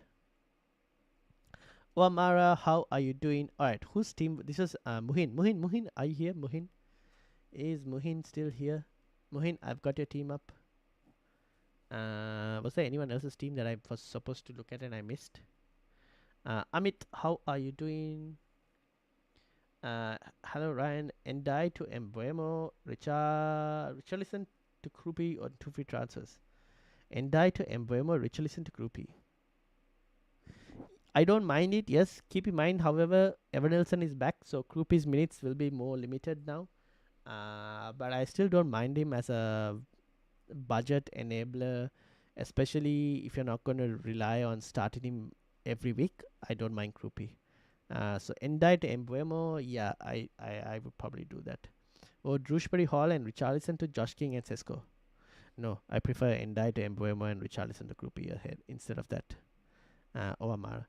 Amara, how are you doing? Alright, whose team? This is Muhin. Muhin, are you here? Muhin? Is Muhin still here? Muhin, I've got your team up. Was there anyone else's team that I was supposed to look at and I missed? Amit, how are you doing? Hello Ryan. Endai to Embuemo, Richarlison to Krupi on 2 free transfers. Endai to Embuemo, Richarlison to Krupi. I don't mind it. Yes, keep in mind, however, Evanilson is back, so Krupi's minutes will be more limited now. But I still don't mind him as a budget enabler, especially if you're not going to rely on starting him every week. I don't mind Krupi. So Endai to Embuemo, yeah, I would probably do that. Or Drewsbury Hall and Richarlison to Josh King and Sesko. No, I prefer Endai to Embuemo and Richarlison to Krupi ahead instead of that. Amara.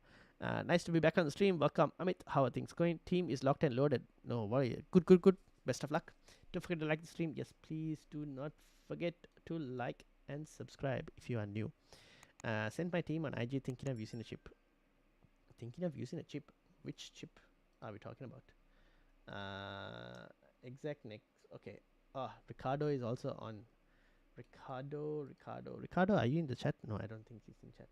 Nice to be back on the stream. Welcome, Amit. How are things going? Team is locked and loaded. No worry. Good. Best of luck. Don't forget to like the stream. Yes, please do not forget to like and subscribe if you are new. Send my team on IG thinking of using a chip. Thinking of using a chip? Which chip are we talking about? Exact next. Okay. Ricardo is also on. Ricardo, are you in the chat? No, I don't think he's in chat.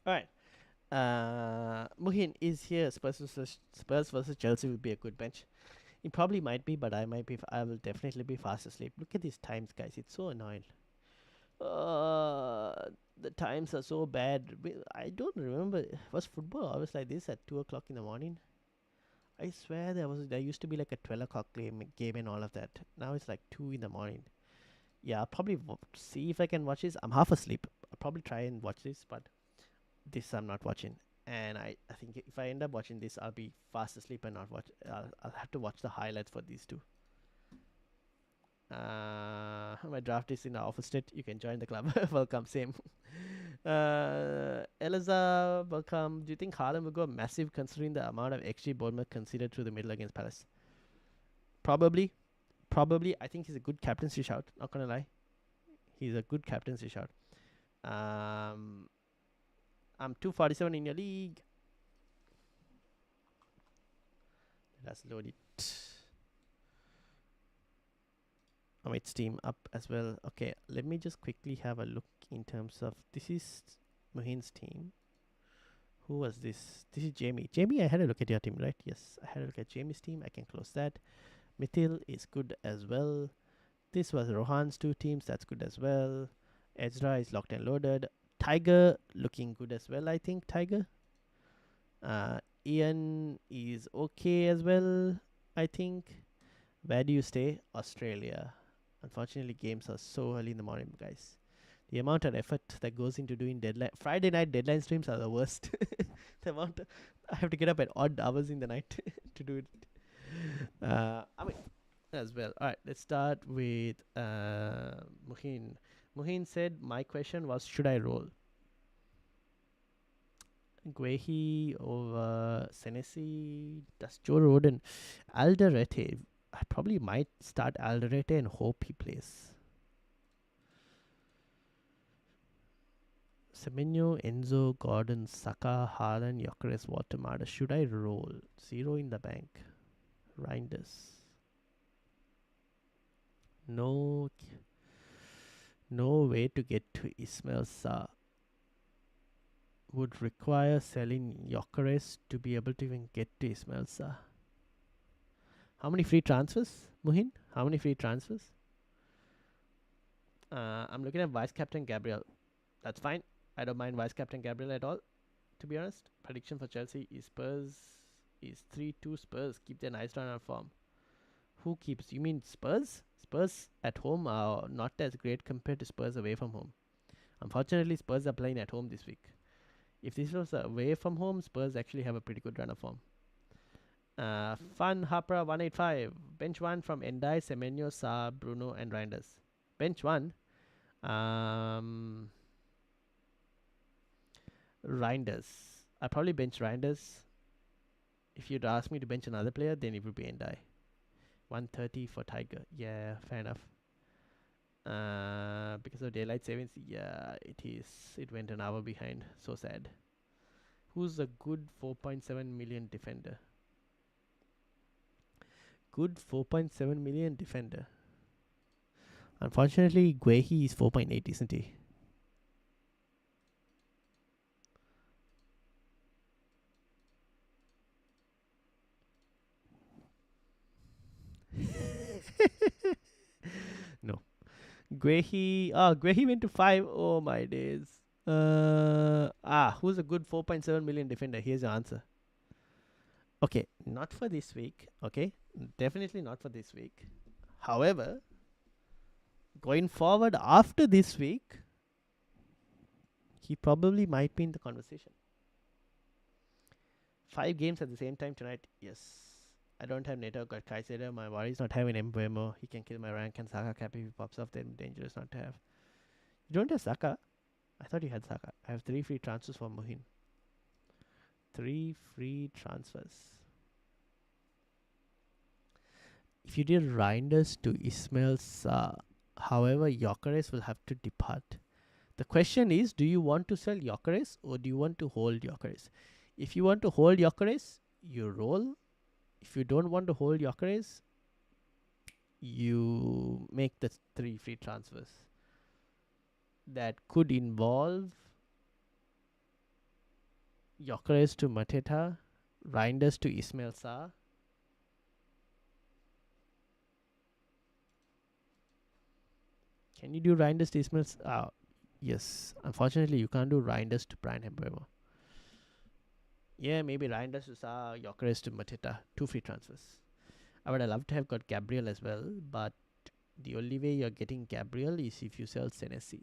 Alright. Muhin is here. Spurs versus Chelsea will be a good bench. It probably might be, but I might be. I will definitely be fast asleep. Look at these times, guys. It's so annoying. Uh, the times are so bad. I don't remember. Was football always like this at 2 o'clock in the morning? I swear there used to be like a 12 o'clock game and all of that. Now it's like 2 in the morning. Yeah, I'll probably see if I can watch this. I'm half asleep. I'll probably try and watch this, but this I'm not watching. And I think if I end up watching this, I'll be fast asleep and not watch. I'll have to watch the highlights for these two. My draft is in the awful state. You can join the club. Welcome, same. Eliza, welcome. Do you think Haaland will go massive considering the amount of XG Bournemouth considered through the middle against Palace? Probably. Probably. I think he's a good captaincy shout. Not gonna lie. He's a good captaincy shout. I'm 247 in your league. Let's load it. Oh, it's team up as well. Okay, let me just quickly have a look in terms of this is Muhin's team. Who was this? This is Jamie. Jamie, I had a look at your team, right? Yes, I had a look at Jamie's team. I can close that. Mithil is good as well. This was Rohan's two teams. That's good as well. Ezra is locked and loaded. Tiger looking good as well, I think. Tiger. Ian is okay as well, I think. Where do you stay? Australia. Unfortunately, games are so early in the morning, guys. The amount of effort that goes into doing deadline Friday night deadline streams are the worst. The amount I have to get up at odd hours in the night to do it. I mean, as well. All right, let's start with Muhin. Muhin said, "My question was, should I roll Guehi over Senesi? Does Joe Roden, Alderete? I probably might start Alderete and hope he plays. Semenyo, Enzo, Gordon, Saka, Haaland, Gyökeres, Watermada. Should I roll? 0 in the bank. Reinders. No way to get to Ismail Sarr. Would require selling Gyökeres to be able to even get to Ismail Sarr. How many free transfers, Muhin? How many free transfers? I'm looking at Vice Captain Gabriel. That's fine. I don't mind Vice Captain Gabriel at all, to be honest. Prediction for Chelsea is Spurs is 3-2 Spurs. Keep their nice run on form. Who keeps? You mean Spurs? Spurs at home are not as great compared to Spurs away from home. Unfortunately, Spurs are playing at home this week. If this was away from home, Spurs actually have a pretty good run of form. Fun Hapra 185. Bench 1 from Endai, Semenyo, Sa, Bruno, and Reinders. Bench 1. Reinders. I probably bench Reinders. If you'd ask me to bench another player, then it would be Endai. 130 for Tiger. Yeah, fair enough. Because of daylight savings, yeah, it is. It went an hour behind. So sad. Who's a good 4.7 million defender? Good 4.7 million defender. Unfortunately, Guehi is 4.8, isn't he? No. Guehi went to 5. Oh my days. Who's a good 4.7 million defender? Here's your answer. Okay, not for this week. Okay, definitely not for this week. However, going forward after this week, he probably might be in the conversation. 5 games at the same time tonight. Yes. I don't have Neto, got Kaiser. My worry is not having Mbeumo. He can kill my rank, and Saka cap if he pops off, then dangerous not to have. You don't have Saka? I thought you had Saka. I have 3 free transfers for Muhin. 3 free transfers. If you did Reinders to Ismail Sarr, however, Gyökeres will have to depart. The question is, do you want to sell Gyökeres or do you want to hold Gyökeres? If you want to hold Gyökeres, you roll. If you don't want to hold Gyökeres, you make the 3 free transfers. That could involve Gyökeres to Mateta, Reinders to Ismail Sarr, Can you do Reinders to Ismail's? Yes. Unfortunately, you can't do Reinders to Brian Mbeumo. Yeah, maybe Reinders to Gyökeres to Mateta. 2 free transfers. I would have loved to have got Gabriel as well, but the only way you're getting Gabriel is if you sell Senesi,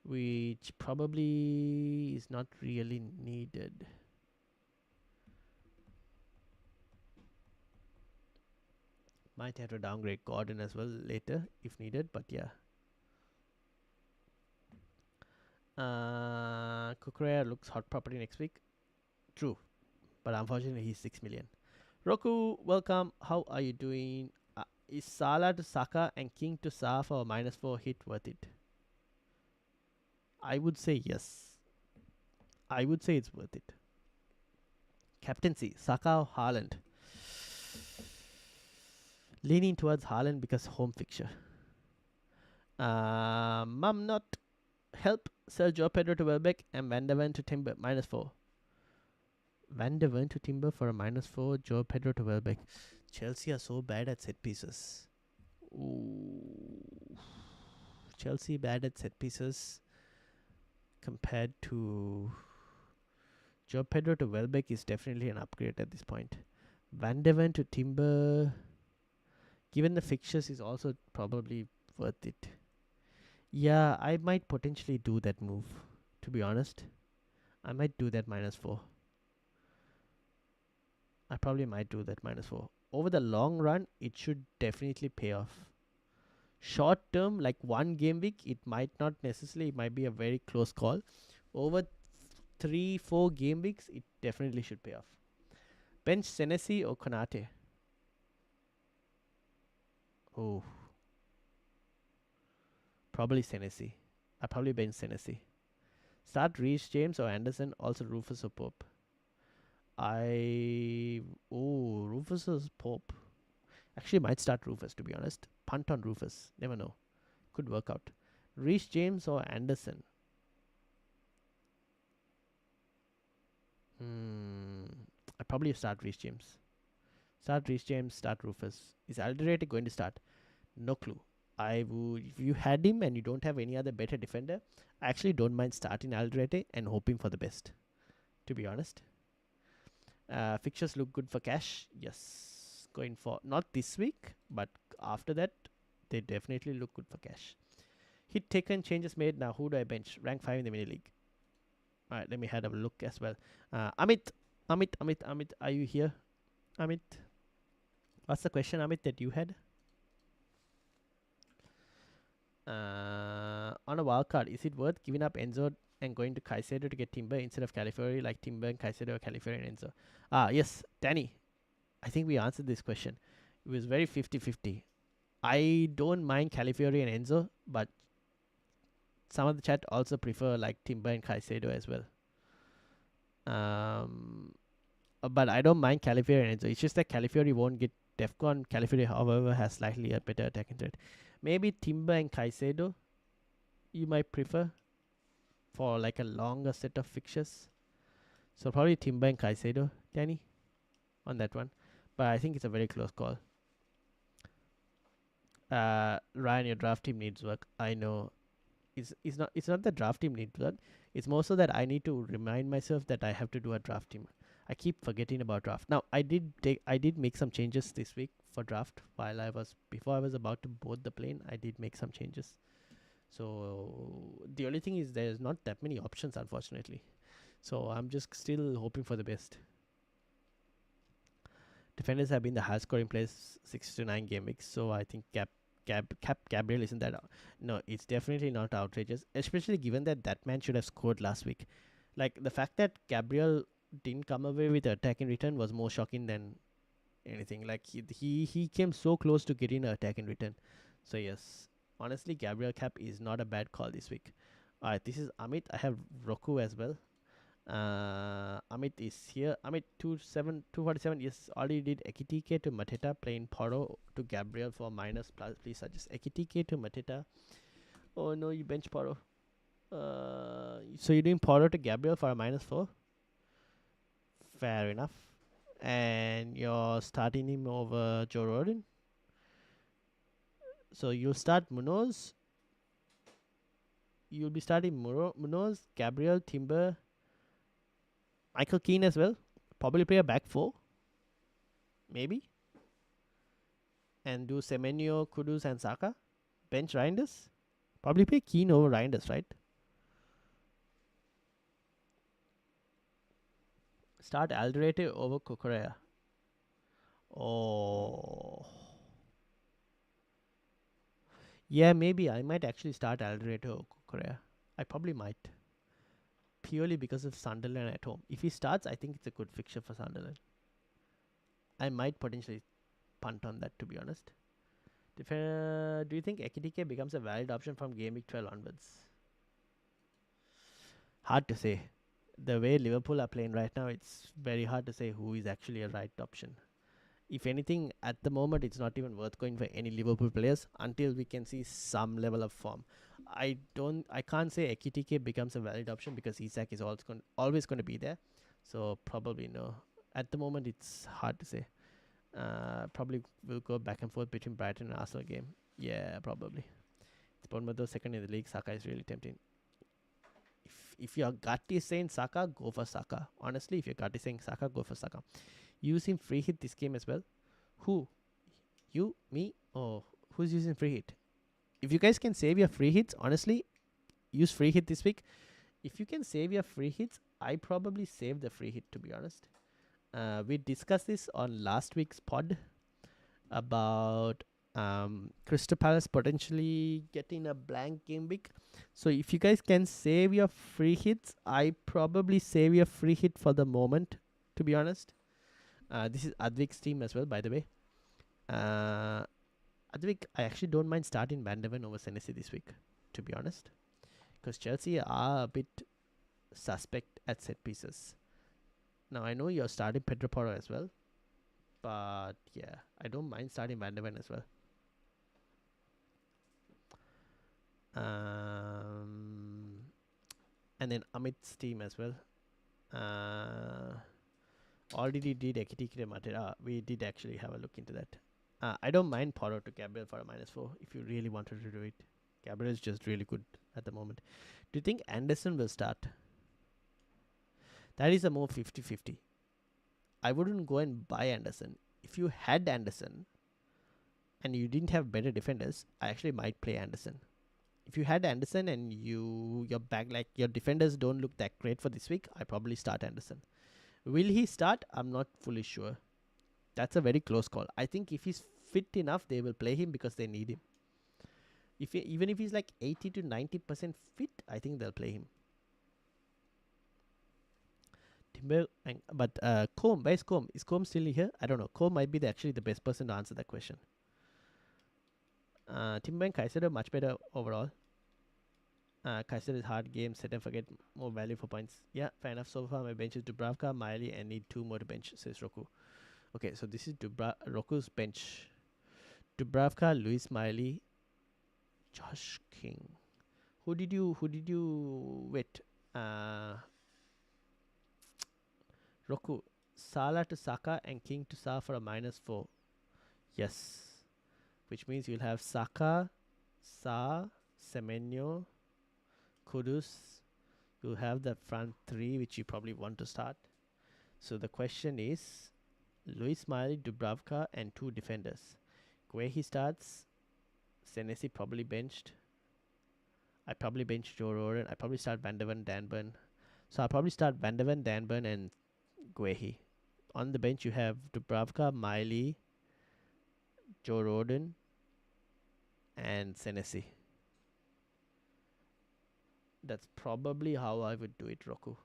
which probably is not really needed. Might have to downgrade Gordon as well later if needed, but yeah. Kukurea looks hot property next week. True, but unfortunately he's 6 million. Roku, welcome. How are you doing? Is Salah to Saka and King to Sa for -4 hit worth it? I would say yes. I would say it's worth it. Captaincy, Saka or Haaland? Leaning towards Haaland because home fixture. Mum not help sell Joe Pedro to Welbeck and Van der Ven to Timber -4. Van der Ven to Timber for a -4. Joe Pedro to Welbeck. Chelsea are so bad at set pieces. Ooh. Chelsea bad at set pieces compared to Joe Pedro to Welbeck is definitely an upgrade at this point. Van der Ven to Timber, given the fixtures, is also probably worth it. Yeah, I might potentially do that move, to be honest. I might do that -4. I probably might do that -4. Over the long run, it should definitely pay off. Short term, like 1 game week, it might not necessarily, it might be a very close call. Over 3-4 game weeks, it definitely should pay off. Bench Senesi or Konate? Oh, probably Senesi. I probably bench Senesi. Start Reece James or Anderson, also Rufus or Pope. Rufus or Pope. Actually, might start Rufus, to be honest. Punt on Rufus. Never know. Could work out. Reece James or Anderson? I probably start Reece James. Start Reece James, start Rufus. Is Alderete going to start? No clue. I would, if you had him and you don't have any other better defender, I actually don't mind starting Alderete and hoping for the best, to be honest. Fixtures look good for cash. Yes. Going for, not this week, but after that, they definitely look good for cash. Hit taken, changes made. Now, who do I bench? Rank 5 in the mini league. Alright, let me have a look as well. Amit, are you here? Amit, what's the question, Amit, that you had? On a wild card, is it worth giving up Enzo and going to Caicedo to get Timber instead of Calafiori, like Timber and Caicedo or Calafiori and Enzo? Yes, Danny. I think we answered this question. It was very 50-50. I don't mind Calafiori and Enzo, but some of the chat also prefer like Timber and Caicedo as well. But I don't mind Calafiori and Enzo. It's just that Calafiori won't get Defcon. Calafiori, however, has slightly a better attacking threat. Maybe Timber and Caicedo you might prefer for like a longer set of fixtures. So probably Timber and Caicedo, Danny, on that one. But I think it's a very close call. Ryan, your draft team needs work. I know. It's not the draft team needs work. It's more so that I need to remind myself that I have to do a draft team. I keep forgetting about draft. Now I did make some changes this week for draft before I was about to board the plane. I did make some changes. So the only thing is there's not that many options, unfortunately. So I'm just still hoping for the best. Defenders have been the highest scoring players 6 to 9 game weeks. So I think Gabriel isn't that. No, it's definitely not outrageous, especially given that man should have scored last week. Like the fact that Gabriel didn't come away with an attack in return was more shocking than anything. Like he came so close to getting an attack in return. So yes, honestly, Gabriel Cap is not a bad call this week. Alright, this is Amit. I have Roku as well. Amit is here. Amit 247. Yes, already did Ekitike to Mateta, playing Poro to Gabriel for minus plus. Please suggest Ekitike to Mateta. Oh no, you bench Poro. So you're doing Poro to Gabriel for a -4. Fair enough. And you're starting him over Joe Rodon. So you'll start Munoz you'll be starting Munoz, Gabriel, Timber, Michael Keane as well. Probably play a back four, maybe, and do Semenyo, Kudus, and Saka. Bench Reinders. Probably play Keane over Reinders, right? Start Alderete over Kukurea. Oh. Yeah, maybe I might actually start Alderete over Kukurea. I probably might. Purely because of Sunderland at home. If he starts, I think it's a good fixture for Sunderland. I might potentially punt on that, to be honest. Do you think Ekitike becomes a valid option from Game Week 12 onwards? Hard to say. The way Liverpool are playing right now, it's very hard to say who is actually a right option. If anything, at the moment, it's not even worth going for any Liverpool players until we can see some level of form. I can't say Ekitike becomes a valid option because Isak is always going to be there. So probably no. At the moment, it's hard to say. Probably will go back and forth between Brighton and Arsenal game. Yeah, probably. It's Bournemouth second in the league. Saka is really tempting. If your gut is saying Saka, go for Saka. Honestly, if your gut is saying Saka, go for Saka. Using free hit this game as well. Who? You? Me? Oh, who's using free hit? If you guys can save your free hits, honestly, use free hit this week. If you can save your free hits, I probably save the free hit, to be honest. We discussed this on last week's pod about Crystal Palace potentially getting a blank game week. So if you guys can save your free hits, I probably save your free hit for the moment, to be honest. This is Advik's team as well, by the way. Advik, I actually don't mind starting Van de Ven over Senesi this week, to be honest. Because Chelsea are a bit suspect at set pieces. Now, I know you're starting Pedro Porro as well. But, yeah, I don't mind starting Van de Ven as well. And then Amit's team as well. Already did Ekitike Matera. We did actually have a look into that. I don't mind Porro to Gabriel for a -4 if you really wanted to do it. Gabriel is just really good at the moment. Do you think Anderson will start? That is a more 50-50. I wouldn't go and buy Anderson. If you had Anderson and you didn't have better defenders, I actually might play Anderson. If you had Anderson and your defenders don't look that great for this week, I probably start Anderson. Will he start? I'm not fully sure. That's a very close call. I think if he's fit enough, they will play him because they need him. Even if he's like 80 to 90% fit, I think they'll play him. But Combe, where's Combe? Is Combe still here? I don't know. Combe might be actually the best person to answer that question. Timber and Kaiser much better overall. Kaiser is hard game, set and forget, more value for points. Yeah, fair enough. So far my bench is Dubravka, Miley, and need 2 more to bench, says Roku. Okay, so this is Roku's bench. Dubravka, Luis Miley, Josh King. Who did you wait? Roku, Salah to Saka and King to Sa for a -4. Yes. Which means you'll have Saka, Sa, Semenyo, Kudus. You'll have the front 3, which you probably want to start. So the question is, Luis Miley, Dubravka, and 2 defenders. Where he starts, Senesi probably benched. I probably bench Joe Roden. I probably start Van de Ven, Danburn. So I'll probably start Van de Ven, Danburn, and Guehi. On the bench, you have Dubravka, Miley, Joe Roden, and Senesi. That's probably how I would do it, Roku.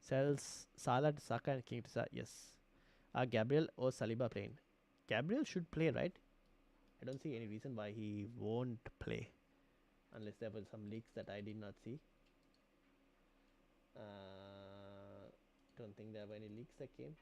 Sells Salah to Saka and King to Saka. Yes. Gabriel or Saliba playing? Gabriel should play, right? I don't see any reason why he won't play. Unless there were some leaks that I did not see. Don't think there were any leaks that came.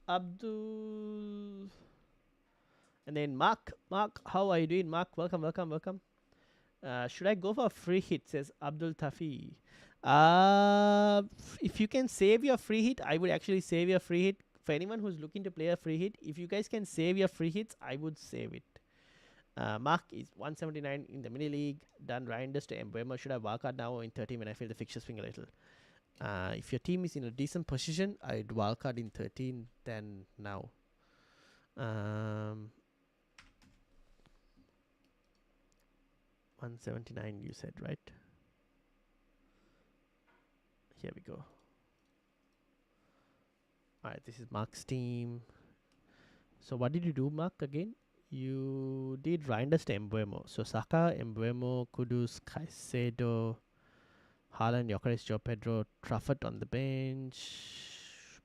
Abdul, and then Mark. Mark, how are you doing? Mark, welcome, welcome, welcome. Should I go for a free hit? Says Abdul Tafi. If you can save your free hit, I would actually save your free hit. For anyone who's looking to play a free hit, if you guys can save your free hits, I would save it. Mark is 179 in the mini league. Done Rinders to Embuemo. Should I wildcard now or in 13 when I feel the fixture swing a little? If your team is in a decent position, I'd wildcard in 13 than now. 179 you said, right? Here we go. Alright, this is Mark's team. So what did you do, Mark, again? You did Rinders to Embuemo. So Saka, Embuemo, Kudus, Caicedo, Haaland, Gyökeres, Joe Pedro, Trafford on the bench.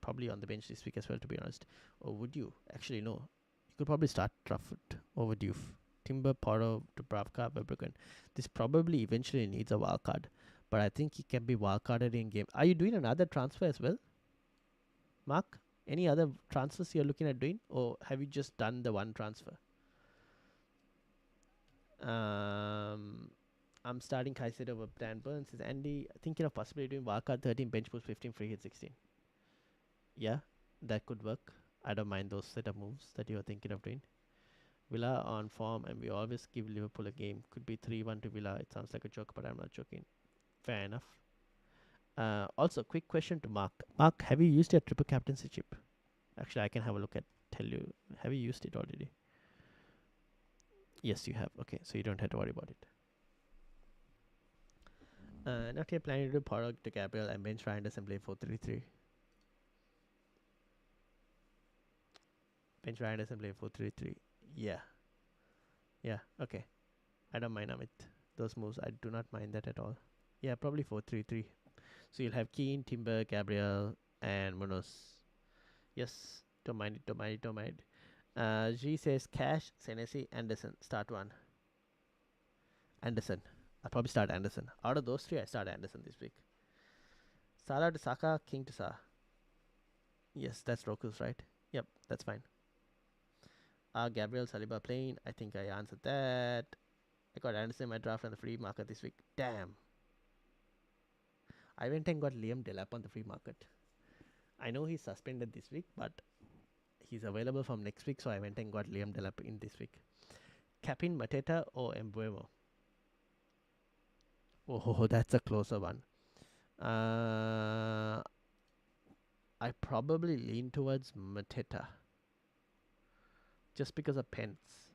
Probably on the bench this week as well, to be honest. Or would you? Actually, no. You could probably start Trafford over Diouf. Timber, Porro, Dubravka, Verbruggen. This probably eventually needs a wild card. But I think he can be wildcarded in game. Are you doing another transfer as well, Mark? Any other transfers you're looking at doing? Or have you just done the one transfer? I'm starting Caicedo over Dan Burns. Is Andy thinking of possibly doing wildcard 13, bench boost 15, free hit 16? Yeah, that could work. I don't mind those set of moves that you're thinking of doing. Villa on form, and we always give Liverpool a game. Could be 3-1 to Villa. It sounds like a joke, but I'm not joking. Fair enough. Also, quick question to Mark. Mark, have you used your triple captaincy chip? Actually, I can have a look at. Tell you, have you used it already? Yes, you have. Okay, so you don't have to worry about it. Not yet planning to do Porro to Gabriel and bench Ryan and play 4-3-3. Bench Ryan and play 4-3-3. Yeah. Yeah, okay. I don't mind Amit. Those moves, I do not mind that at all. Yeah, probably 4-3-3. So you'll have Keane, Timber, Gabriel, and Munoz. Yes, don't mind it, don't mind it, don't mind it. G says Cash, Senesi, Anderson. Start one. Anderson. I'll probably start Anderson. Out of those three, I start Anderson this week. Salah to Saka, King to Salah. Yes, that's Roku's, right? Yep, that's fine. Gabriel Saliba playing. I think I answered that. I got Anderson in my draft on the free market this week. Damn. I went and got Liam Delap on the free market. I know he's suspended this week, but he's available from next week, so I went and got Liam Delap in this week. Capin, Mateta, or Embuemo? Oh, that's a closer one. I probably lean towards Mateta. Just because of Pence.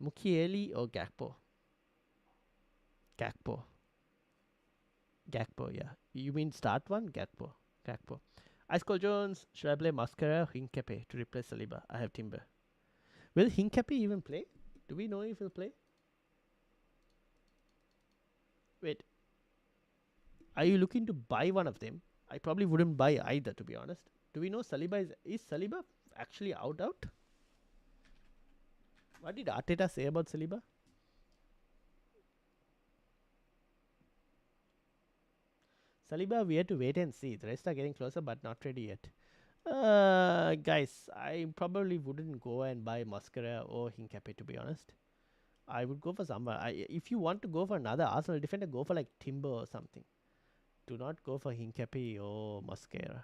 Mukiele or Gakpo? Gakpo, yeah. You mean start one? Gakpo. Ice Cold Jones, should I play Mascara or Hincapié to replace Saliba? I have Timber. Will Hincapié even play? Do we know if he'll play? Wait. Are you looking to buy one of them? I probably wouldn't buy either, to be honest. Do we know Saliba is Saliba actually out? What did Arteta say about Saliba? Saliba, we have to wait and see. The rest are getting closer, but not ready yet. Guys, I probably wouldn't go and buy Mascara or Hincapié, to be honest. I would go for someone. If you want to go for another Arsenal defender, go for like Timber or something. Do not go for Hincapié or Mascara.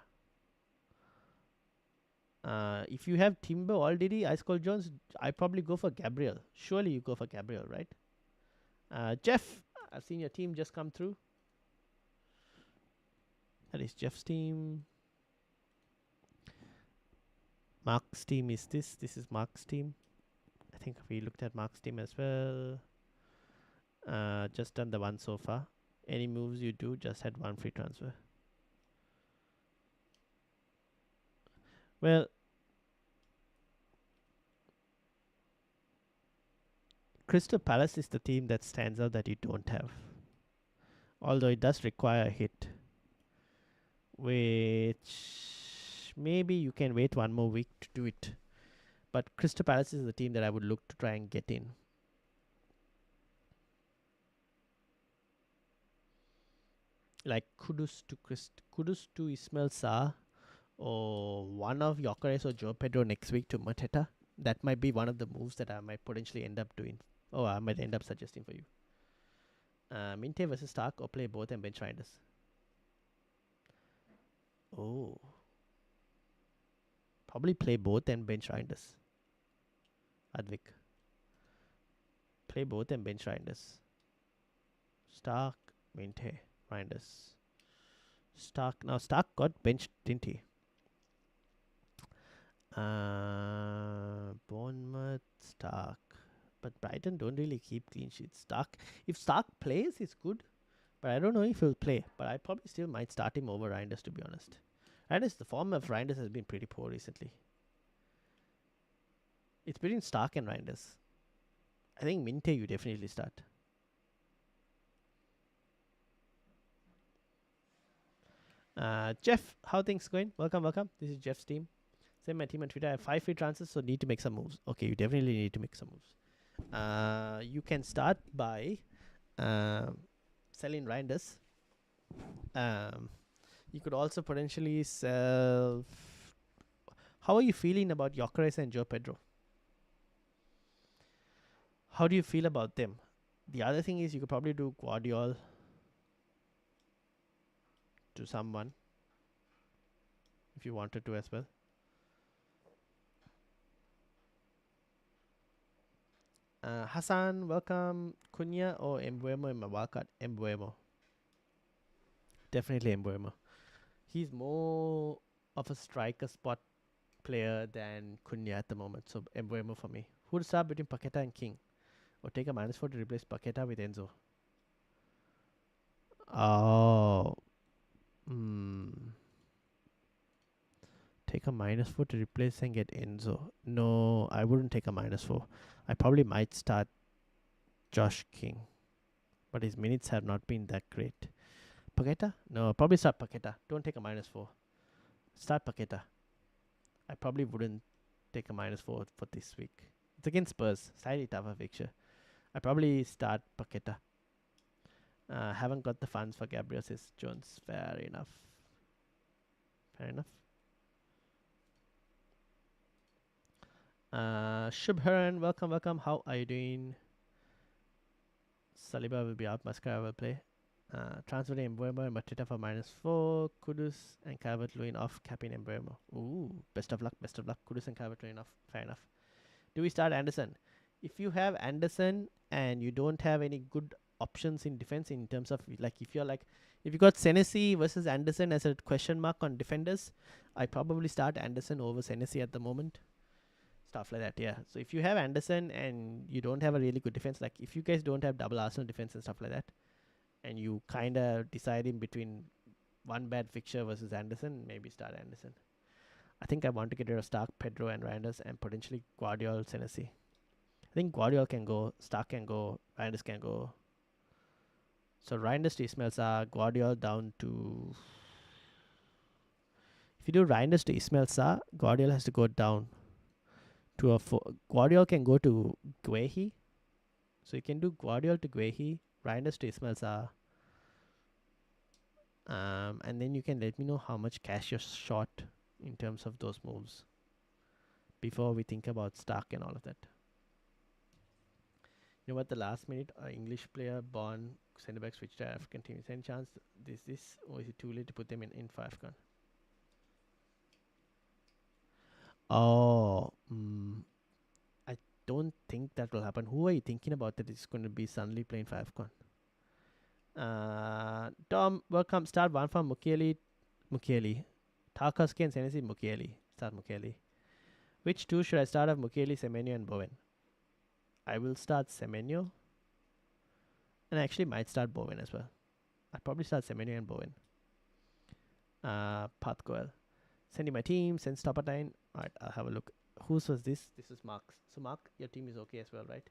If you have Timber already, Ice Cold Jones, I probably go for Gabriel. Surely you go for Gabriel, right? Jeff, I've seen your team just come through. That is Jeff's team. Mark's team is this. This is Mark's team. I think we looked at Mark's team as well. Just done the one so far. Any moves you do, just had one free transfer. Well, Crystal Palace is the team that stands out that you don't have. Although it does require a hit. Which maybe you can wait one more week to do it. But Crystal Palace is the team that I would look to try and get in. Like Kudus to Ismail Sarr or one of Gyökeres or Joe Pedro next week to Mateta. That might be one of the moves that I might potentially end up doing. Oh, I might end up suggesting for you. Minte versus Stark, or play both and bench Reinders. Oh, probably play both and bench Reinders. Advik. Play both and bench Reinders. Stark, Minte, Reinders. Stark. Now Stark got benched, didn't he? Bournemouth, Stark. But Brighton don't really keep clean sheets. Stark, if Stark plays, he's good. But I don't know if he'll play. But I probably still might start him over Reinders, to be honest. The form of Reinders has been pretty poor recently. It's between Stark and Reinders. I think Minte you definitely start. Jeff, how things going? Welcome. This is Jeff's team. Send my team on Twitter. I have 5 free transfers, so need to make some moves. Okay, you definitely need to make some moves. You can start by selling Reinders. You could also potentially sell. How are you feeling about Gyökeres and Joe Pedro? How do you feel about them? The other thing is you could probably do Guardiola to someone if you wanted to as well. Hassan, welcome. Cunha or Embuemo in my wildcard? Embuemo. Definitely Embuemo. He's more of a striker spot player than Cunha at the moment. So Embuemo for me. Who would start between Paqueta and King? Or take a -4 to replace Paqueta with Enzo? Oh. Take a -4 to replace and get Enzo. No, I wouldn't take a -4. I probably might start Josh King. But his minutes have not been that great. Paqueta? No, probably start Paqueta. Don't take a -4. Start Paqueta. I probably wouldn't take a -4 for this week. It's against Spurs. Slightly tougher fixture. I probably start Paqueta. Haven't got the funds for Gabriel, says Jones. Fair enough. Shubharan, welcome. How are you doing? Saliba will be out. Mascara will play. Transfer to Embuemo and Mateta for -4. Kudus and Calvert-Lewin off, capping Embuemo. Ooh, best of luck. Kudus and Calvert-Lewin off. Fair enough. Do we start Anderson? If you have Anderson and you don't have any good options in defense in terms of if you got Senesi versus Anderson as a question mark on defenders, I probably start Anderson over Senesi at the moment. Stuff like that, yeah. So if you have Anderson and you don't have a really good defense, like if you guys don't have double Arsenal defense and stuff like that, and you kind of decide in between one bad fixture versus Anderson, maybe start Anderson. I think I want to get rid of Stark, Pedro, and Reinders, and potentially Guardiola, Senesi. I think Guardiola can go, Stark can go, Reinders can go. So Reinders to Ismail Sarr, Guardiola down to. If you do Reinders to Ismail Sarr, Guardiola has to go down to a 4. Guardiola can go to Guehi. So you can do Guardiola to Guehi, Reinders to Ismail Sarr. And then you can let me know how much cash you're short in terms of those moves before we think about Stark and all of that. You know what? The last minute English player born centre back switch to African team. Is there any chance this or is it too late to put them in 5-con? Oh, I don't think that will happen. Who are you thinking about that is going to be suddenly playing 5-con? Tom, welcome. Start one from Mukiele. Tarkowski and Senesi Mukiele. Start Mukiele. Which two should I start of Mukiele, Semenyo, and Bowen? I will start Semenyo. And I actually might start Bowen as well. I'd probably start Semenyo and Bowen. Path Goel. Sending my team, send stop at 9. Alright, I'll have a look. Whose was this? This is Mark's. So Mark, your team is okay as well, right?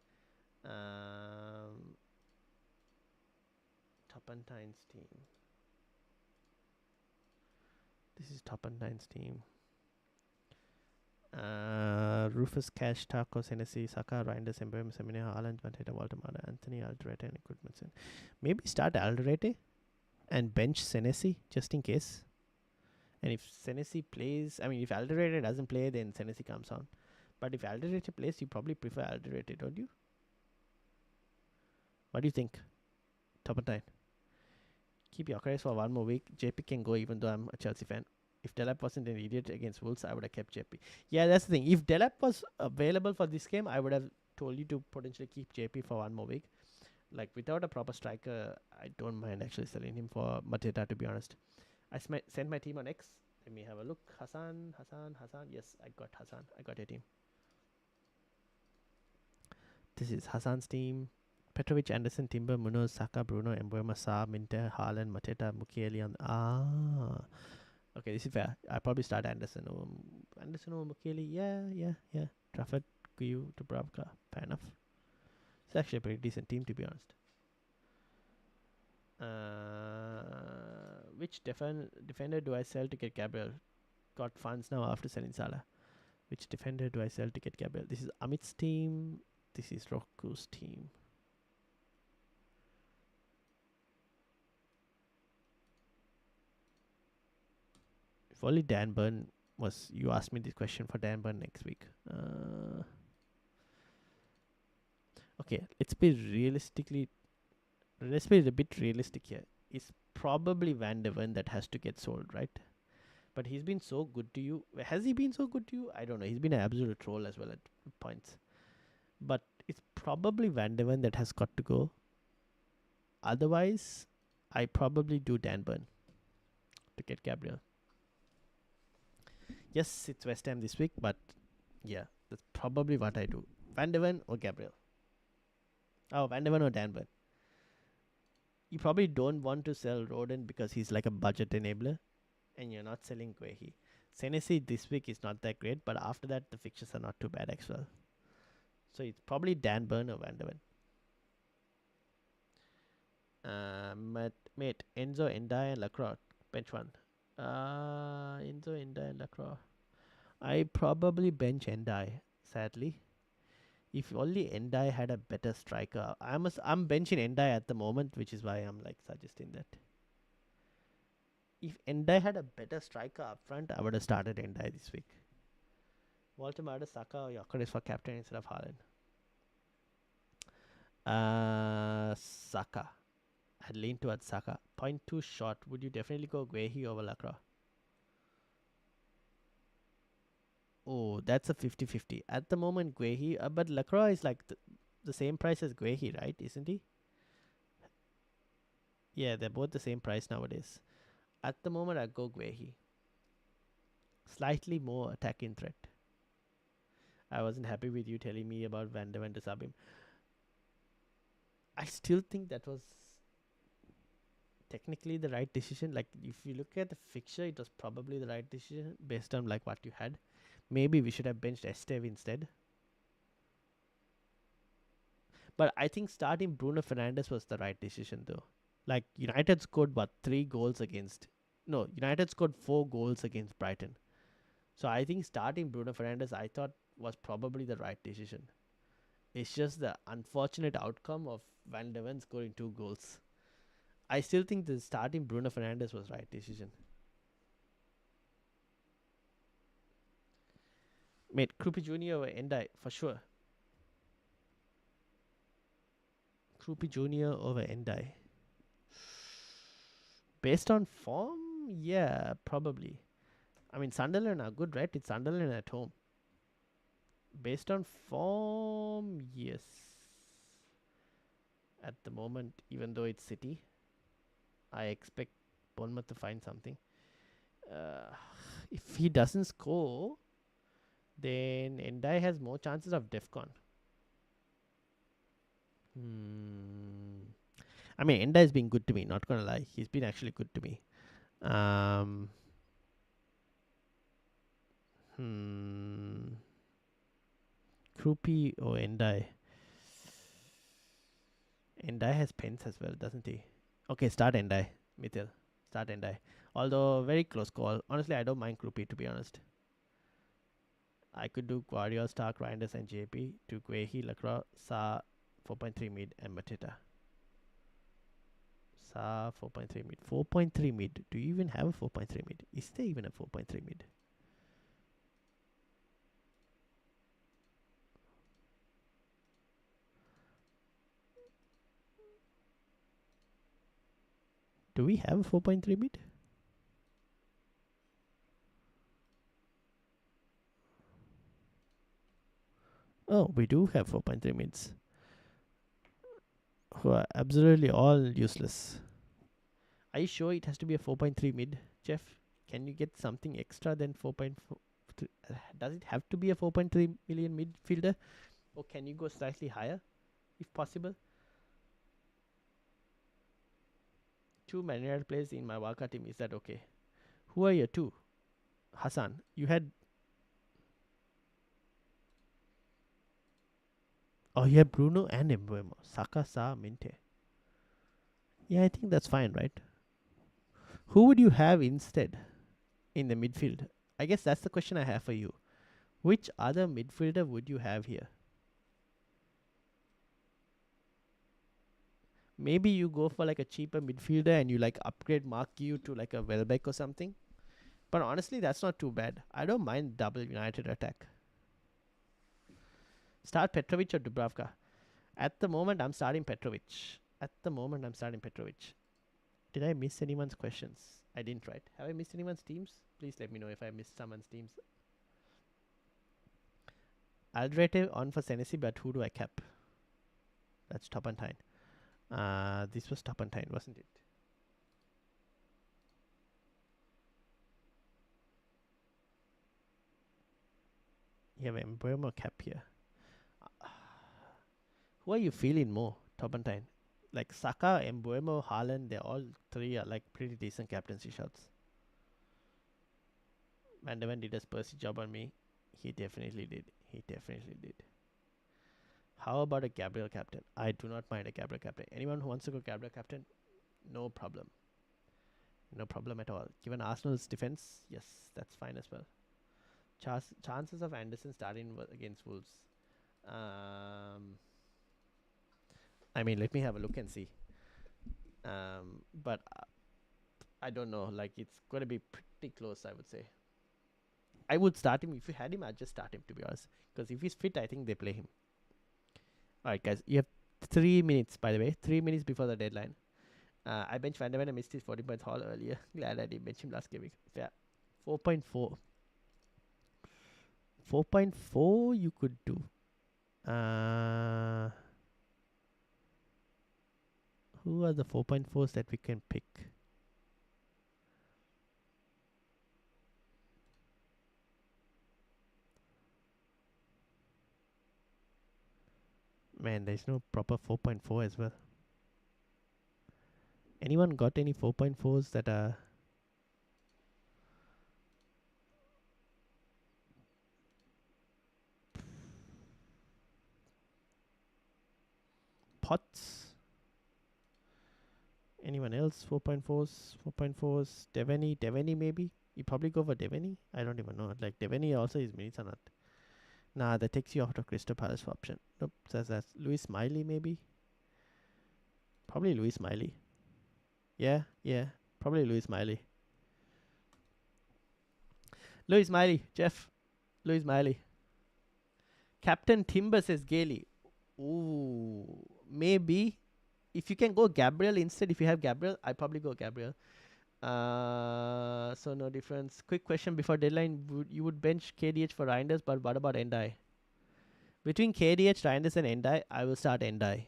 Topentine's team. This is Topentine's team. Rufus, Cash, Taco, Senesi, Saka, Reinders, Embuemo, Semenyo, Haaland, Mateta, Waltemada, Anthony, Alderete, and Goodmanson. Maybe start Alderete and bench Senesi just in case. And if Senesi plays, I mean, if Alderete doesn't play, then Senesi comes on. But if Alderete plays, you probably prefer Alderete, don't you? What do you think? Top of 9. Keep Gyökeres for one more week. JP can go even though I'm a Chelsea fan. If Delap wasn't an idiot against Wolves, I would have kept JP. Yeah, that's the thing. If Delap was available for this game, I would have told you to potentially keep JP for one more week. Like, without a proper striker, I don't mind actually selling him for Mateta, to be honest. I sent my team on X. Let me have a look. Hassan. Yes, I got Hassan. I got your team. This is Hassan's team. Petrovic, Anderson, Timber, Munoz, Saka, Bruno, Mbeumo, Sarr, Minter, Haaland, Mateta, Mukiele. Okay, this is fair. I'll probably start Anderson over Mukiele. Yeah. Trafford, Guyu, Dubravka. Fair enough. It's actually a pretty decent team, to be honest. Which defender do I sell to get Gabriel? Got funds now after selling Salah. Which defender do I sell to get Gabriel? This is Amit's team. This is Roku's team. If only Dan Burn was... You asked me this question for Dan Burn next week. Okay, let's be a bit realistic here. It's probably Van de Ven that has to get sold, right? But he's been so good to you. Has he been so good to you? I don't know. He's been an absolute troll as well at points. But it's probably Van de Ven that has got to go. Otherwise, I probably do Dan Burn to get Gabriel. Yes, it's West Ham this week, but yeah, that's probably what I do. Van de Ven or Gabriel. Oh, Van de Ven or Dan Burn. You probably don't want to sell Roden because he's like a budget enabler, and you're not selling Guehi. Senesi this week is not that great, but after that, the fixtures are not too bad as well. So it's probably Dan Burn or Van de Ven. Mate, Enzo, Endai, and Lacroix. Bench one. Enzo, Endai, and Lacroix. I probably bench Endai, sadly. If only Endai had a better striker. I'm benching Endai at the moment, which is why I'm like suggesting that. If Endai had a better striker up front, I would have started Endai this week. Walter Mada, Saka, or Gyökeres for captain instead of Haaland. Saka. I'd lean towards Saka. 0.2 short. Would you definitely go Guehi over Lacroix? Oh, that's a 50-50. At the moment, Guehi, but Lacroix is like the same price as Guehi, right? Isn't he? Yeah, they're both the same price nowadays. At the moment, I'd go Guehi. Slightly more attacking threat. I wasn't happy with you telling me about Van de Ven to sub him. I still think that was technically the right decision. Like, if you look at the fixture, it was probably the right decision based on like what you had. Maybe we should have benched Esteve instead. But I think starting Bruno Fernandes was the right decision though. Like, United scored what, 3 goals against... No, United scored 4 goals against Brighton. So I think starting Bruno Fernandes, I thought, was probably the right decision. It's just the unfortunate outcome of Van de Ven scoring 2 goals. I still think the starting Bruno Fernandes was right decision. Mate, Krupi Jr. or Endai, for sure. Krupi Jr. over Endai. Based on form, yeah, probably. I mean, Sunderland are good, right? It's Sunderland at home. Based on form, yes. At the moment, even though it's City, I expect Bournemouth to find something. If he doesn't score, then Endai has more chances of DEFCON. I mean, Enda has been good to me, not gonna lie. He's been actually good to me. Krupi or Endai? Endai has pens as well, doesn't he? Okay, start Endai. Mithil. Start Endai. Although, very close call. Honestly, I don't mind Krupi, to be honest. I could do Guardiola, Stark, Reinders, and JP to Guehi, Lacroix, Sa, 4.3 mid, and Mateta. Sa 4.3 mid. 4.3 mid. Do you even have a 4.3 mid? Is there even a 4.3 mid? Do we have a 4.3 mid? Oh, we do have 4.3 mids. Who are absolutely all useless. Are you sure it has to be a 4.3 mid, Jeff? Can you get something extra than 4.4? Does it have to be a 4.3 million midfielder? Or can you go slightly higher, if possible? 2 Man United players in my Wildcard team. Is that okay? Who are your two? Hassan, you had... Oh, you had Bruno and Mbeumo. Saka, Sa, Minte. Yeah, I think that's fine, right? Who would you have instead in the midfield? I guess that's the question I have for you. Which other midfielder would you have here? Maybe you go for like a cheaper midfielder and you like upgrade Mark Yu to like a Welbeck or something. But honestly, that's not too bad. I don't mind double United attack. Start Petrovic or Dubravka? At the moment, I'm starting Petrovic. Did I miss anyone's questions? I didn't, right? Have I missed anyone's teams? Please let me know if I missed someone's teams. Alderete on for Senesi, but who do I cap? That's Topantine. This was Topantine, wasn't it? You have Mbeumo cap here. Who are you feeling more, Topantine? Like Saka, Mbeumo, Haaland, they all three are like pretty decent captaincy shots. Van de Ven did a Spursy job on me. He definitely did. How about a Gabriel captain? I do not mind a Gabriel captain. Anyone who wants to go Gabriel captain? No problem. No problem at all. Given Arsenal's defense, yes, that's fine as well. Chances of Anderson starting against Wolves. I mean, let me have a look and see. But I don't know. Like, it's going to be pretty close, I would say. I would start him. If you had him, I'd just start him, to be honest. Because if he's fit, I think they play him. Alright, guys. You have 3 minutes, by the way. 3 minutes before the deadline. I benched Van de Ven. I missed his 40 points haul earlier. Glad I didn't bench him last game week. Yeah. 4.4. 4.4 you could do. Who are the 4.4s that we can pick? Man, there's no proper 4.4 as well. Anyone got any 4.4s that are... Pots? Anyone else? 4.4s? 4.4s? Deveni maybe? You probably go for Deveni? I don't even know. Like, Deveni also his minutes are not... Nah, that takes you out of Crystal Palace for option. Nope, says that's Louis Smiley maybe? Probably Louis Smiley. Yeah, probably Louis Smiley. Louis Smiley, Jeff. Louis Smiley. Captain Timber says Gailey. Ooh, maybe. If you can go Gabriel instead, if you have Gabriel, I'd probably go Gabriel. So no difference. Quick question before deadline. You would bench KDH for Reinders, but what about Endai? Between KDH, Reinders and Endai, I will start Endai.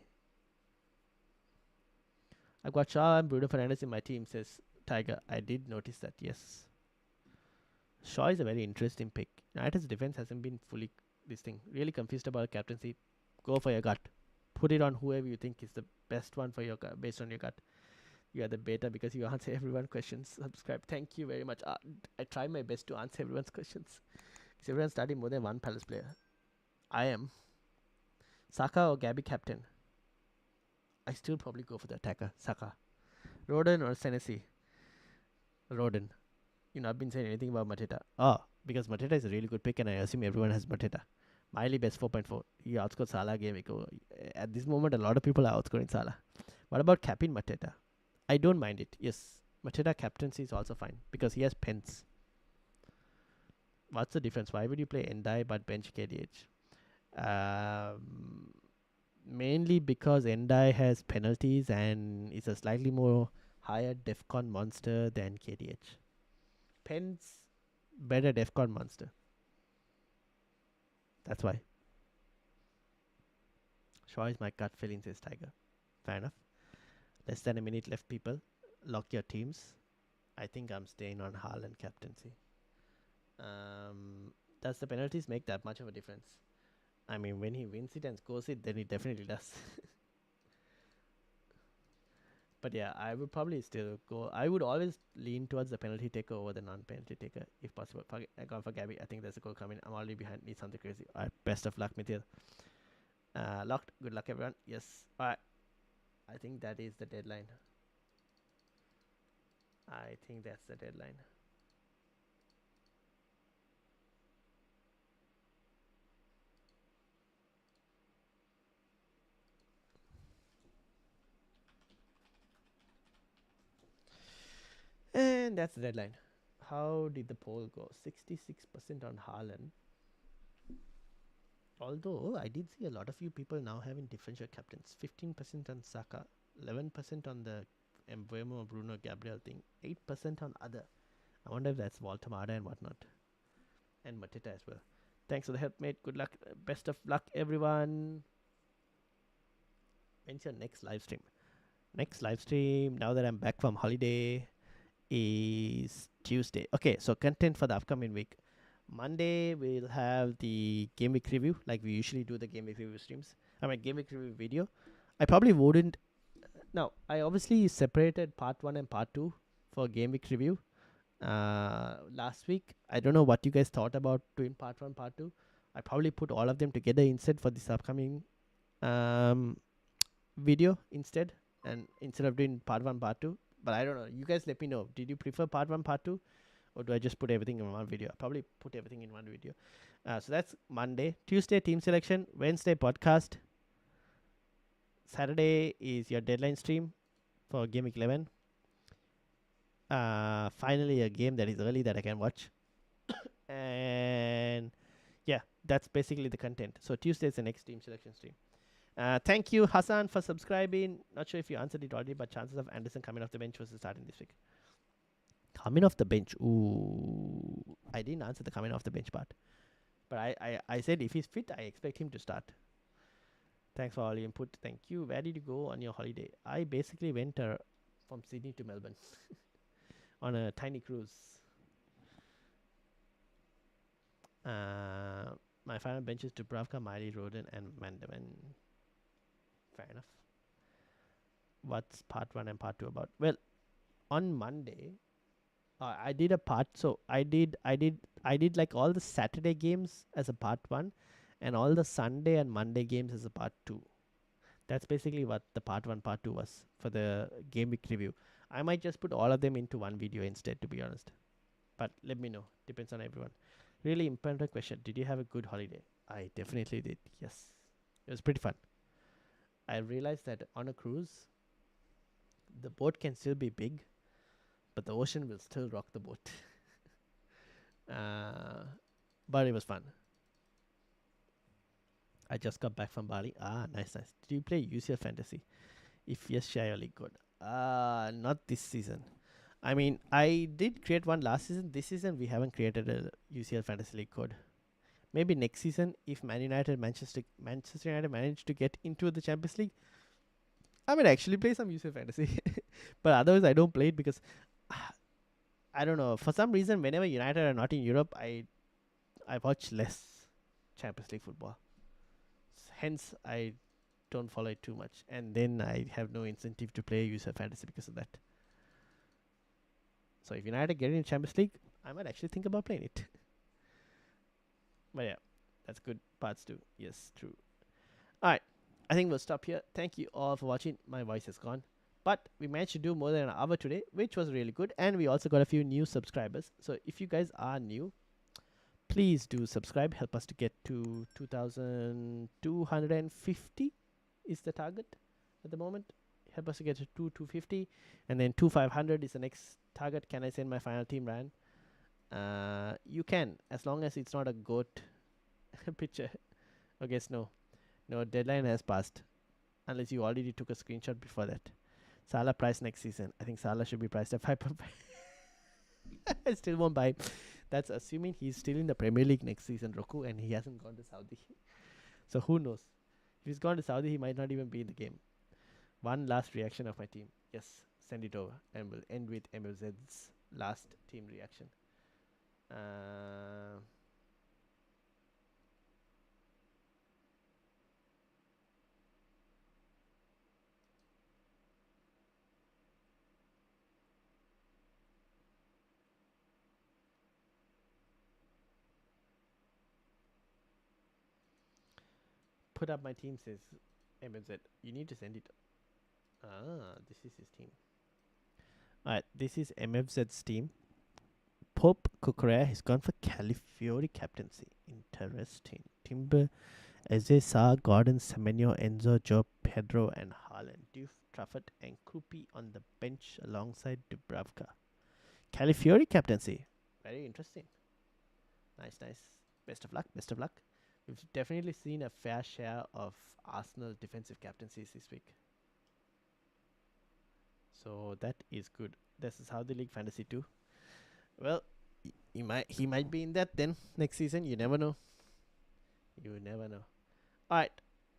I've got Shaw and Bruno Fernandes in my team, says Tiger. I did notice that, yes. Shaw is a very interesting pick. United's defense hasn't been fully this thing. Really confused about captaincy. Go for your gut. Put it on whoever you think is the best one for your gut, based on your gut. You are the beta because you answer everyone's questions. Subscribe. Thank you very much. I try my best to answer everyone's questions. Is everyone starting more than one Palace player? I am. Saka or Gabby captain? I still probably go for the attacker. Saka. Roden or Senesi? Roden. You not been saying anything about Mateta. Oh, because Mateta is a really good pick and I assume everyone has Mateta. Miley best 4.4. He outscored Salah game week. At this moment, a lot of people are outscoring Salah. What about capping Mateta? I don't mind it. Yes, Mateta captaincy is also fine because he has pens. What's the difference? Why would you play Endai but bench KDH? Um, Mainly because Endai has penalties and is a slightly more higher defcon monster than KDH. Pens better defcon monster. That's why. Shaw is my gut feeling, says Tiger. Fair enough. Less than a minute left, people. Lock your teams. I think I'm staying on Haaland captaincy. Does the penalties make that much of a difference? I mean, when he wins it and scores it, then it definitely does. But yeah, I would probably still go. I would always lean towards the penalty taker over the non-penalty taker, if possible. I gone for Gabby. I think there's a goal coming. I'm already behind. Need something crazy. All right, best of luck, Mithil. Locked. Good luck, everyone. Yes. All right. I think that is the deadline. I think that's the deadline. And that's the deadline. How did the poll go? 66% on Haaland. Although I did see a lot of you people now having differential captains. 15% on Saka, 11% on the Mbeumo Bruno Gabriel thing, 8% on other. I wonder if that's Walter Mada and whatnot. And Mateta as well. Thanks for the help, mate. Good luck. Best of luck, everyone. When's your next live stream? Next live stream, now that I'm back from holiday, is Tuesday. Okay, so content for the upcoming week. Monday, we'll have the game week review, like we usually do the game week review streams. I mean, game week review video. I probably wouldn't. Now, I obviously separated part 1 and part 2 for game week review. Last week, I don't know what you guys thought about doing part 1, part 2. I probably put all of them together instead for this upcoming video instead, and instead of doing part 1, part 2. But I don't know. You guys let me know. Did you prefer part 1, part 2? Or do I just put everything in one video? I probably put everything in one video. So that's Monday. Tuesday, team selection. Wednesday, podcast. Saturday is your deadline stream for Game Week 11. Finally, a game that is early that I can watch. And yeah, that's basically the content. So Tuesday is the next team selection stream. Thank you, Hassan, for subscribing. Not sure if you answered it already, but chances of Anderson coming off the bench was starting this week. Coming off the bench. Ooh. I didn't answer the coming off the bench part. But I said if he's fit, I expect him to start. Thanks for all your input. Thank you. Where did you go on your holiday? I basically went from Sydney to Melbourne on a tiny cruise. My final bench is Dubravka, Miley, Roden, and Mandavan. Fair enough. What's part 1 and part 2 about? Well, on Monday, I did a part. So I did like all the Saturday games as a part 1, and all the Sunday and Monday games as a part 2. That's basically what the part 1, part 2 was for the game week review. I might just put all of them into one video instead, to be honest. But let me know. Depends on everyone. Really important question. Did you have a good holiday? I definitely did. Yes. It was pretty fun. I realized that on a cruise, the boat can still be big, but the ocean will still rock the boat. But it was fun. I just got back from Bali. Nice. Did you play UCL Fantasy? If yes, share your league code. Not this season. I mean, I did create one last season. This season, we haven't created a UCL Fantasy League code. Maybe next season, if Manchester United manage to get into the Champions League, I might actually play some UCL Fantasy. But otherwise, I don't play it because I don't know. For some reason, whenever United are not in Europe, I watch less Champions League football. Hence, I don't follow it too much, and then I have no incentive to play UCL Fantasy because of that. So if United get in Champions League, I might actually think about playing it. But yeah, that's good parts too. Yes, true. Alright, I think we'll stop here. Thank you all for watching. My voice is gone. But we managed to do more than an hour today, which was really good. And we also got a few new subscribers. So if you guys are new, please do subscribe. Help us to get to 2,250 is the target at the moment. help us to get to 250, and then 2500 is the next target. Can I send my final team, Ryan? You can, as long as it's not a goat picture. I guess no. No, deadline has passed. Unless you already took a screenshot before that. Salah price next season. I think Salah should be priced at 5.5. I still won't buy. That's assuming he's still in the Premier League next season, Roku, and he hasn't gone to Saudi. So who knows? If he's gone to Saudi, he might not even be in the game. One last reaction of my team. Yes, send it over. And we'll end with MLZ's last team reaction. Put up my team, says MLZ. You need to send it. This is his team. Alright, this is MFZ's team. Pope Cucurella has gone for Calafiori captaincy. Interesting. Timber, Eze, Sarr, Gordon, Semenyo, Enzo, Joe, Pedro, and Haaland. Diouf, Trafford, and Krupi on the bench alongside Dubravka. Calafiori captaincy. Very interesting. Nice, nice. Best of luck, best of luck. We've definitely seen a fair share of Arsenal defensive captaincies this week. So that is good. This is how the league fantasy too. Well, he might be in that then next season. You never know. You never know. Alright,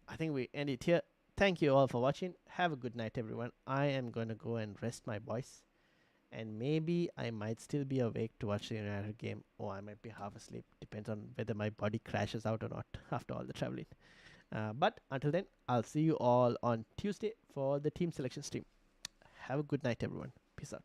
I think we end it here. Thank you all for watching. Have a good night, everyone. I am going to go and rest my voice. And maybe I might still be awake to watch the United game. Or I might be half asleep. Depends on whether my body crashes out or not after all the traveling. But until then, I'll see you all on Tuesday for the team selection stream. Have a good night, everyone. Peace out.